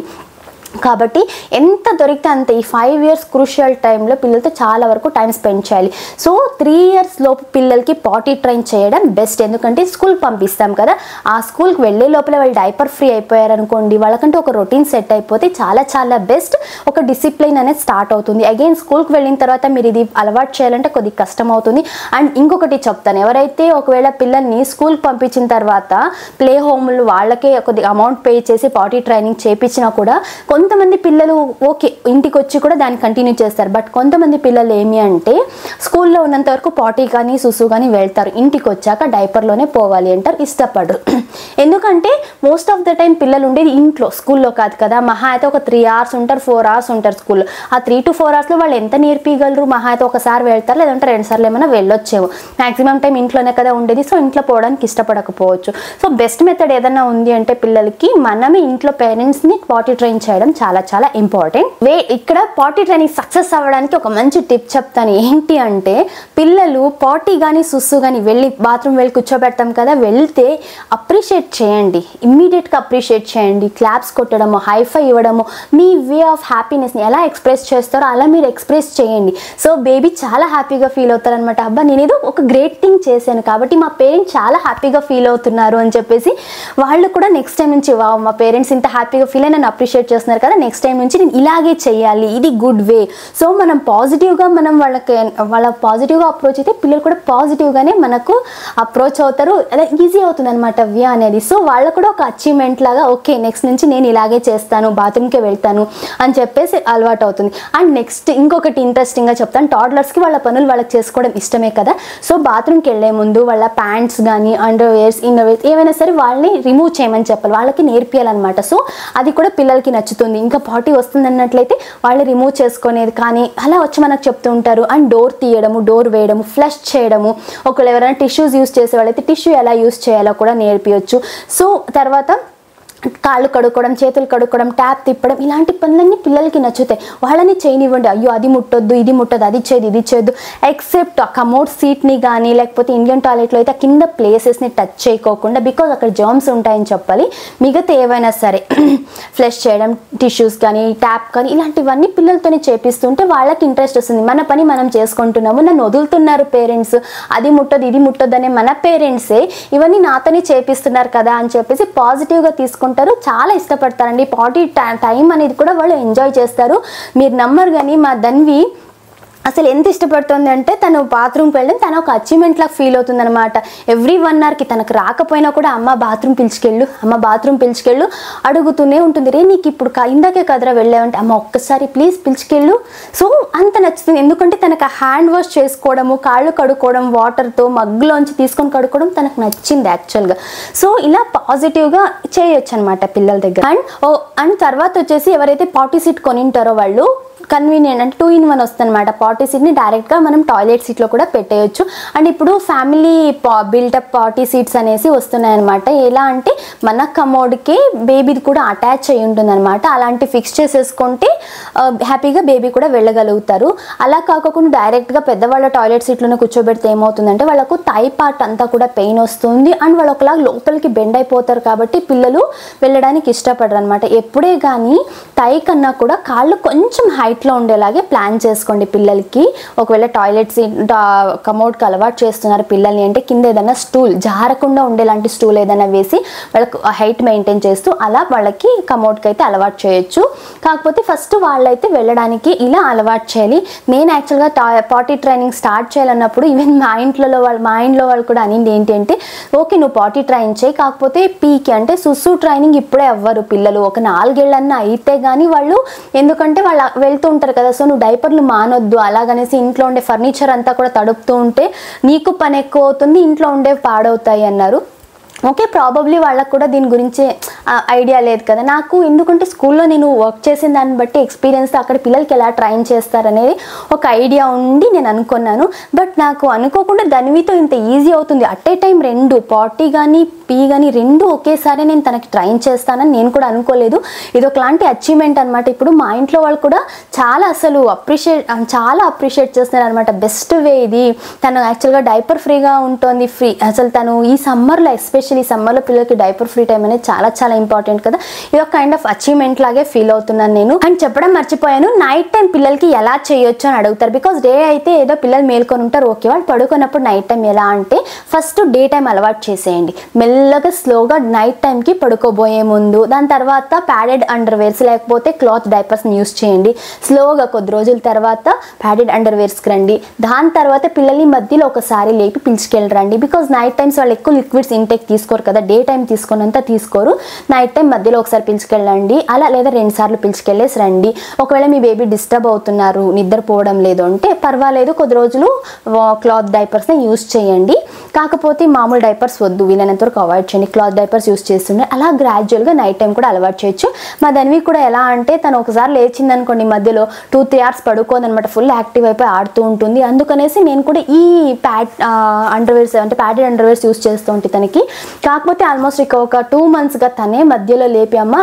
కాబట్టి ఎంత దొరికితే అంత ఈ 5 years క్రూషియల్ టైంలో పిల్లలతో చాలా వరకు టైం స్పెండ్ చేయాలి. సో 3 years లోపు పిల్లలకి పాటీ ట్రైన్ చేయడం బెస్ట్. ఎందుకంటే స్కూల్కి పంపిస్తాం కదా, ఆ స్కూల్కి వెళ్ళే లోపల వాళ్ళు డైపర్ ఫ్రీ అయిపోయారు అనుకోండి, వాళ్ళకంటే ఒక రొటీన్ సెట్ అయిపోతే చాలా చాలా బెస్ట్. ఒక డిసిప్లిన్ అనేది స్టార్ట్ అవుతుంది. అగైన్ స్కూల్కి వెళ్ళిన తర్వాత మీరు ఇది అలవాటు చేయాలంటే కొద్దిగా కష్టం అవుతుంది. అండ్ ఇంకొకటి చెప్తాను, ఎవరైతే ఒకవేళ పిల్లల్ని స్కూల్కి పంపించిన తర్వాత ప్లే హోమ్లు వాళ్ళకే కొద్దిగా అమౌంట్ పే చేసి పాటీ ట్రైనింగ్ చేయించినా కూడా కొంతమంది పిల్లలు ఓకే ఇంటికి వచ్చి కూడా దాన్ని కంటిన్యూ చేస్తారు. బట్ కొంతమంది పిల్లలు ఏమి అంటే స్కూల్లో ఉన్నంత వరకు పాటీ కానీ సుసు కానీ వెళ్తారు, ఇంటికి వచ్చాక డైపర్లోనే పోవాలి అంటారు, ఇష్టపడరు. ఎందుకంటే మోస్ట్ ఆఫ్ ద టైం పిల్లలు ఉండేది ఇంట్లో, స్కూల్లో కాదు కదా. మహా అయితే ఒక 3 hours ఉంటారు, 4 hours ఉంటారు స్కూల్లో. ఆ 3 to 4 hours వాళ్ళు ఎంత నేర్పించగలరు? మహా అయితే ఒకసారి వెళ్తారు, లేదంటే 2 సార్లు ఏమైనా వెళ్ళొచ్చేమో. మ్యాక్సిమం టైం ఇంట్లోనే కదా ఉండేది, సో ఇంట్లో పోవడానికి ఇష్టపడకపోవచ్చు. సో బెస్ట్ మెథడ్ ఏదైనా ఉంది అంటే పిల్లలకి మనమే ఇంట్లో పేరెంట్స్ని పాటీ ట్రైన్ చేయడం చాలా చాలా ఇంపార్టెంట్. ఇక్కడ పాటీ ట్రైనింగ్ సక్సెస్ అవ్వడానికి ఒక మంచి టిప్ చెప్తాను. ఏంటి అంటే పిల్లలు పాటీ కానీ సుస్సు కానీ వెళ్ళి బాత్రూమ్ వెళ్ళి కూర్చోబెడతాం కదా, వెళ్తే అప్రిషియేట్ చేయండి, ఇమ్మీడియట్గా అప్రిషియేట్ చేయండి. క్లాప్స్ కొట్టడము, హైఫై ఇవ్వడము, మీ వే ఆఫ్ హ్యాపీనెస్ని ఎలా ఎక్స్ప్రెస్ చేస్తారో అలా మీరు ఎక్స్ప్రెస్ చేయండి. సో బేబీ చాలా హ్యాపీగా ఫీల్ అవుతారనమాట. అబ్బా నేనేదో ఒక గ్రేట్ థింగ్ చేశాను కాబట్టి మా పేరెంట్స్ చాలా హ్యాపీగా ఫీల్ అవుతున్నారు అని చెప్పేసి వాళ్ళు కూడా నెక్స్ట్ టైం నుంచి వా మా పేరెంట్స్ ఇంత హ్యాపీగా ఫీల్ అయ్యి నన్ను అప్రిషియేట్ చేస్తున్నారు కదా, నెక్స్ట్ టైం నుంచి నేను ఇలాగే చేయాలి, ఇది గుడ్ వే. సో మనం పాజిటివ్గా వాళ్ళ పాజిటివ్గా అప్రోచ్ అయితే పిల్లలు కూడా పాజిటివ్గానే మనకు అప్రోచ్ అవుతారు. అదే ఈజీ అవుతుంది అనమాట వే అనేది. సో వాళ్ళకు కూడా ఒక అచీవ్మెంట్ లాగా ఓకే నెక్స్ట్ నుంచి నేను ఇలాగే చేస్తాను, బాత్రూమ్కే వెళ్తాను అని చెప్పేసి అలవాటు అవుతుంది. అండ్ నెక్స్ట్ ఇంకొకటి ఇంట్రెస్టింగ్గా చెప్తాను, టాడ్లర్స్కి వాళ్ళ పనులు వాళ్ళకి చేసుకోవడం ఇష్టమే కదా. సో బాత్రూమ్కి వెళ్ళే ముందు వాళ్ళ ప్యాంట్స్ కానీ అండర్ వేర్స్ ఇన్నర్ వేర్స్ ఏమైనా సరే వాళ్ళని రిమూవ్ చేయమని చెప్పాలి, వాళ్ళకి నేర్పియాలన్నమాట. సో అది కూడా పిల్లలకి నచ్చుతుంది. ఇంకా పాటీ వస్తుంది అన్నట్లయితే వాళ్ళు రిమూవ్ చేసుకునేది కానీ అలా వచ్చి మనకు చెప్తూ ఉంటారు. అండ్ డోర్ తీయడము, డోర్ వేయడము, ఫ్లష్ చేయడము, ఒకవేళ ఎవరైనా టిష్యూస్ యూస్ చేసే వాళ్ళైతే టిష్యూ ఎలా యూస్ చేయాలో కూడా నేర్పించవచ్చు. సో తర్వాత కాళ్ళు కడుక్కోవడం, చేతులు కడుక్కోవడం, ట్యాప్ తిప్పడం, ఇలాంటి పనులన్నీ పిల్లలకి నచ్చుతాయి. వాళ్ళని చేయనివ్వండి. అయ్యో అది ముట్టొద్దు, ఇది ముట్టదు, అది చేయదు, ఇది చేయదు. ఎక్సెప్ట్ ఆ కమోడ్ సీట్ని కానీ లేకపోతే ఇండియన్ టాయిలెట్లో అయితే కింద ప్లేసెస్ని టచ్ చేయకోకుండా, బికాజ్ అక్కడ జర్మ్స్ ఉంటాయని చెప్పాలి. మిగతా ఏవైనా సరే ఫ్లష్ చేయడం, టిష్యూస్ కానీ ట్యాప్ కానీ ఇలాంటివన్నీ పిల్లలతోనే చేపిస్తుంటే వాళ్ళకి ఇంట్రెస్ట్ వస్తుంది. మన పని మనం చేసుకుంటున్నాము, నన్ను వదులుతున్నారు పేరెంట్స్, అది ముట్టదు ఇది ముట్టదు అనే మన పేరెంట్సే ఇవన్నీ నాతోనే చేపిస్తున్నారు కదా అని చెప్పేసి పాజిటివ్గా తీసుకుంటారు, చాలా ఇష్టపడతారండి. పాటీ టైం అనేది కూడా వాళ్ళు ఎంజాయ్ చేస్తారు. మీరు నమ్మరు కానీ మా ధన్వి అసలు ఎంత ఇష్టపడుతుంది అంటే తను బాత్రూమ్కి వెళ్ళి తను ఒక అచీవ్మెంట్ లాగా ఫీల్ అవుతుంది అనమాట. ఎవ్రీ 1 hourకి తనకు రాకపోయినా కూడా అమ్మ బాత్రూమ్ పిలుచుకెళ్ళు, అమ్మ బాత్రూమ్ పిలుచుకెళ్ళు అడుగుతూనే ఉంటుంది. రే నీకు ఇప్పుడు ఇందాకే కదరా వెళ్ళావంటే అమ్మ ఒక్కసారి ప్లీజ్ పిలుచుకెళ్ళు. సో అంత నచ్చుతుంది. ఎందుకంటే తనకు ఆ హ్యాండ్ వాష్ చేసుకోవడము, కాళ్ళు కడుక్కోవడం, వాటర్తో మగ్గులోంచి తీసుకొని కడుక్కోవడం తనకు నచ్చింది యాక్చువల్గా. సో ఇలా పాజిటివ్గా చేయొచ్చు అనమాట పిల్లల దగ్గర. అండ్ తర్వాత వచ్చేసి ఎవరైతే పాటీ సీట్ కొనింటారో వాళ్ళు కన్వీనియంట్ అంటే 2 in 1 వస్తుందన్నమాట. పాటీ సీట్ని డైరెక్ట్గా మనం టాయిలెట్ సీట్లో కూడా పెట్టేయచ్చు. అండ్ ఇప్పుడు ఫ్యామిలీ బిల్టప్ పాటీ సీట్స్ అనేసి వస్తున్నాయన్నమాట. ఎలా అంటే మన కమోడ్కి బేబీది కూడా అటాచ్ అయి ఉంటుంది అనమాట. అలాంటి ఫిక్స్ చేసేసుకుంటే హ్యాపీగా బేబీ కూడా వెళ్ళగలుగుతారు. అలా కాకుండా డైరెక్ట్గా పెద్దవాళ్ళ టాయిలెట్ సీట్లోనే కూర్చోబెడితే ఏమవుతుందంటే వాళ్ళకు థై పార్ట్ అంతా కూడా పెయిన్ వస్తుంది. అండ్ వాళ్ళు ఒకలాగా లోపలికి బెండ్ అయిపోతారు కాబట్టి పిల్లలు వెళ్ళడానికి ఇష్టపడరు అనమాట. ఎప్పుడే కానీ థై కన్నా కూడా కాళ్ళు కొంచెం హైట్లో ఉండేలాగే ప్లాన్ చేసుకోండి పిల్లలకి. ఒకవేళ టాయిలెట్ సీట్ కమోడ్కి అలవాటు చేస్తున్నారు పిల్లల్ని అంటే కింద ఏదైనా స్టూల్ జారకుండా ఉండేలాంటి స్టూల్ ఏదైనా వేసి వాళ్ళకు హైట్ మెయింటైన్ చేస్తూ అలా వాళ్ళకి కమోడ్కి అయితే అలవాటు చేయొచ్చు. కాకపోతే ఫస్ట్ వాళ్ళైతే వెళ్ళడానికి ఇలా అలవాటు చేయాలి. నేను యాక్చువల్గా పాటీ ట్రైనింగ్ స్టార్ట్ చేయాలన్నప్పుడు ఈవెన్ మా ఇంట్లో వాళ్ళు కూడా అనింది ఏంటి అంటే ఓకే నువ్వు పాటీ ట్రైన్ చేయి, కాకపోతే పీకి అంటే సుసు ట్రైనింగ్ ఇప్పుడే అవ్వరు పిల్లలు, ఒక 4 ఏళ్ళన్నా అయితే కానీ వాళ్ళు, ఎందుకంటే వాళ్ళు వెళ్తూ ఉంటారు కదా. సో నువ్వు డైపర్లు మానొద్దు అలాగనేసి ఇంట్లో ఉండే ఫర్నిచర్ అంతా కూడా తడుపుతూ ఉంటే నీకు పని ఎక్కువ అవుతుంది, ఇంట్లో ఉండేవి పాడవుతాయి అన్నారు. ఓకే ప్రాబబ్లీ వాళ్ళకు కూడా దీని గురించి ఐడియా లేదు కదా నాకు, ఎందుకంటే స్కూల్లో నేను వర్క్ చేసిన దాన్ని బట్టి ఎక్స్పీరియన్స్ అక్కడ పిల్లలకి ఎలా ట్రైన్ చేస్తారనేది ఒక ఐడియా ఉండి నేను అనుకున్నాను. బట్ నాకు అనుకోకుండా ధన్వితో ఇంత ఈజీ అవుతుంది. అట్ ఏ టైం 2 పాటీ కానీ పీ కానీ 2 ఒకేసారి నేను తనకి ట్రైన్ చేస్తానని నేను కూడా అనుకోలేదు. ఇది ఒకలాంటి అచీవ్మెంట్ అనమాట. ఇప్పుడు మా ఇంట్లో వాళ్ళు కూడా చాలా అసలు అప్రిషియేట్ చేస్తున్నారు అనమాట. బెస్ట్ వే ఇది. తను యాక్చువల్గా డైపర్ ఫ్రీగా ఉంటుంది, అసలు తను ఈ సమ్మర్లో ఎస్పెషల్లీ ఎస్పెషల్లీ సమ్మర్లో పిల్లలకి డైపర్ ఫ్రీ టైం అనేది చాలా చాలా ఇంపార్టెంట్ కదా. ఇది ఒక కైండ్ ఆఫ్ అచీవ్మెంట్ లాగే ఫీల్ అవుతున్నాను నేను. అండ్ చెప్పడం మర్చిపోయాను, నైట్ టైం పిల్లలకి ఎలా చేయొచ్చు అని అడుగుతారు. బికాస్ డే అయితే ఏదో పిల్లలు మేల్కొని ఉంటారు, ఓకే. వాళ్ళు పడుకున్నప్పుడు నైట్ టైం ఎలా అంటే ఫస్ట్ డే టైం అలవాటు చేసేయండి. మెల్లగా స్లోగా నైట్ టైంకి పడుకోబోయే ముందు, దాని తర్వాత ప్యాడెడ్ అండర్వేర్స్ లేకపోతే క్లాత్ డైపర్స్ని యూస్ చేయండి. స్లోగా కొద్ది రోజుల తర్వాత ప్యాడెడ్ అండర్వేర్స్కి రండి. దాని తర్వాత పిల్లల్ని మధ్యలో ఒకసారి లేపి పిలుచుకెళ్ళరండి. బికాజ్ నైట్ టైమ్స్ వాళ్ళు ఎక్కువ లిక్విడ్స్ ఇంటేక్ తీసుకోరు కదా, డే టైం తీసుకున్నంత తీసుకోరు. నైట్ టైం మధ్యలో ఒకసారి పిలుచుకెళ్ళండి, అలా లేదా 2 సార్లు పిలుచుకెళ్ళేసి రండి. ఒకవేళ మీ బేబీ డిస్టర్బ్ అవుతున్నారు, నిద్రపోవడం లేదు అంటే పర్వాలేదు, కొద్ది రోజులు క్లాత్ డైపర్స్ని యూస్ చేయండి. కాకపోతే మామూలు డైపర్స్ వద్దు, వీలైనంత వరకు అవాయిడ్ చేయండి. క్లాత్ డైపర్స్ యూస్ చేస్తుండే అలా గ్రాడ్యువల్గా నైట్ టైం కూడా అలవాటు చేయొచ్చు. మా ధన్వి కూడా ఎలా అంటే తను ఒకసారి లేచింది అనుకోండి, మధ్యలో 2-3 అవర్స్ పడుకోదనమాట, ఫుల్ యాక్టివ్ అయిపోయి ఆడుతూ ఉంటుంది. అందుకనేసి నేను కూడా ఈ అండర్వేర్స్ అంటే ప్యాడెడ్ అండర్వేర్స్ యూస్ చేస్తూ ఉంటాను తనకి. కాకపోతే ఆల్మోస్ట్ ఒక 2 monthsగా తనే మధ్యలో లేపి అమ్మ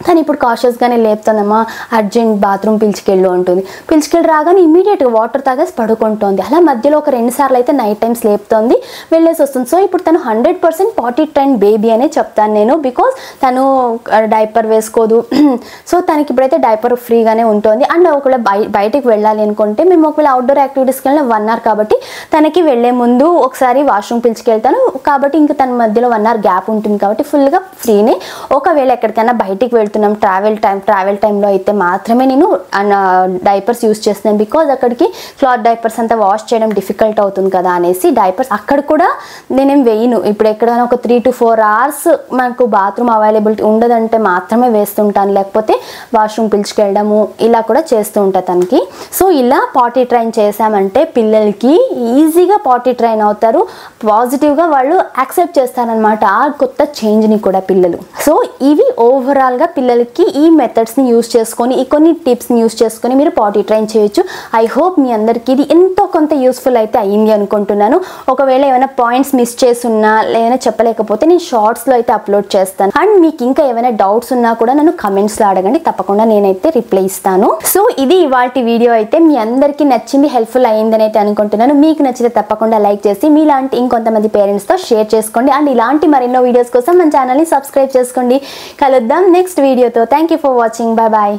కానీ ఇప్పుడు కాషియస్గానే లేపుతుందమ్మా, అర్జెంట్ బాత్రూమ్ పిలుచుకెళ్ళు ఉంటుంది. పిలుచుకెళ్ళి రాగానే ఇమీడియట్గా వాటర్ తాగేసి పడుకుంటుంది. అలా మధ్యలో ఒక 2 సార్లు అయితే నైట్ టైమ్స్ లేపుతుంది, వెళ్ళేసి వస్తుంది. సో ఇప్పుడు తను 100% పాటీ ట్రైన్ బేబీ అనే చెప్తాను నేను. బికాస్ తను డైపర్ వేసుకోదు, సో తనకి ఇప్పుడైతే డైపర్ ఫ్రీగానే ఉంటుంది. అండ్ ఒకవేళ బయటికి వెళ్ళాలి అనుకుంటే మేము ఒకవేళ అవుట్డోర్ యాక్టివిటీస్కి వెళ్ళిన 1 hour కాబట్టి తనకి వెళ్ళే ముందు ఒకసారి వాష్రూమ్ పిలుచుకెళ్తాను. కాబట్టి ఇంకా తన మధ్యలో 1 hour గ్యాప్ ఉంటుంది కాబట్టి ఫుల్గా ఫ్రీనే. ఒకవేళ ఎక్కడికైనా బయటికి ట్రావెల్ టైంలో అయితే మాత్రమే నేను డైపర్స్ యూస్ చేస్తున్నాను. బికాజ్ అక్కడికి క్లాత్ డైపర్స్ అంతా వాష్ చేయడం డిఫికల్ట్ అవుతుంది కదా అనేసి డైపర్స్ అక్కడ కూడా నేనేం వేయను. ఇప్పుడు ఎక్కడైనా ఒక 3 to 4 hours మనకు బాత్రూమ్ అవైలబిలిటీ ఉండదంటే మాత్రమే వేస్తుంటాను, లేకపోతే వాష్రూమ్ పిలుచుకెళ్ళడము ఇలా కూడా చేస్తూ ఉంటాను తనకి. సో ఇలా పాటీ ట్రైన్ చేసామంటే పిల్లలకి ఈజీగా పాటీ ట్రైన్ అవుతారు, పాజిటివ్గా వాళ్ళు యాక్సెప్ట్ చేస్తారనమాట ఆ కొత్త చేంజ్ని కూడా పిల్లలు. సో ఇవి ఓవరాల్గా పిల్లలకి ఈ మెథడ్స్ని యూస్ చేసుకొని, ఈ కొన్ని టిప్స్ని యూస్ చేసుకొని మీరు పాటీ ట్రైన్ చేయొచ్చు. ఐ హోప్ మీ అందరికీ ఇది ఎంతో కొంత యూస్ఫుల్ అయితే అయ్యింది అనుకుంటున్నాను. ఒకవేళ ఏమైనా పాయింట్స్ మిస్ చేసున్నా ఏమైనా చెప్పలేకపోతే నేను షార్ట్స్లో అయితే అప్లోడ్ చేస్తాను. అండ్ మీకు ఇంకా ఏమైనా డౌట్స్ ఉన్నా కూడా నన్ను కమెంట్స్లో అడగండి, తప్పకుండా నేనైతే రిప్లై ఇస్తాను. సో ఇది ఇవాల్టి వీడియో అయితే మీ అందరికీ నచ్చింది, హెల్ప్ఫుల్ అయ్యిందని అయితే అనుకుంటున్నాను. మీకు నచ్చితే తప్పకుండా లైక్ చేసి మీలాంటి ఇంకొంతమంది పేరెంట్స్తో షేర్ చేసుకోండి. అండ్ ఇలాంటి మరెన్నో వీడియోస్ కోసం మన ఛానల్ని సబ్స్క్రైబ్ చేసుకోండి. కలుద్దాం నెక్స్ట్ వీడియోతో. Thank you for watching. Bye bye.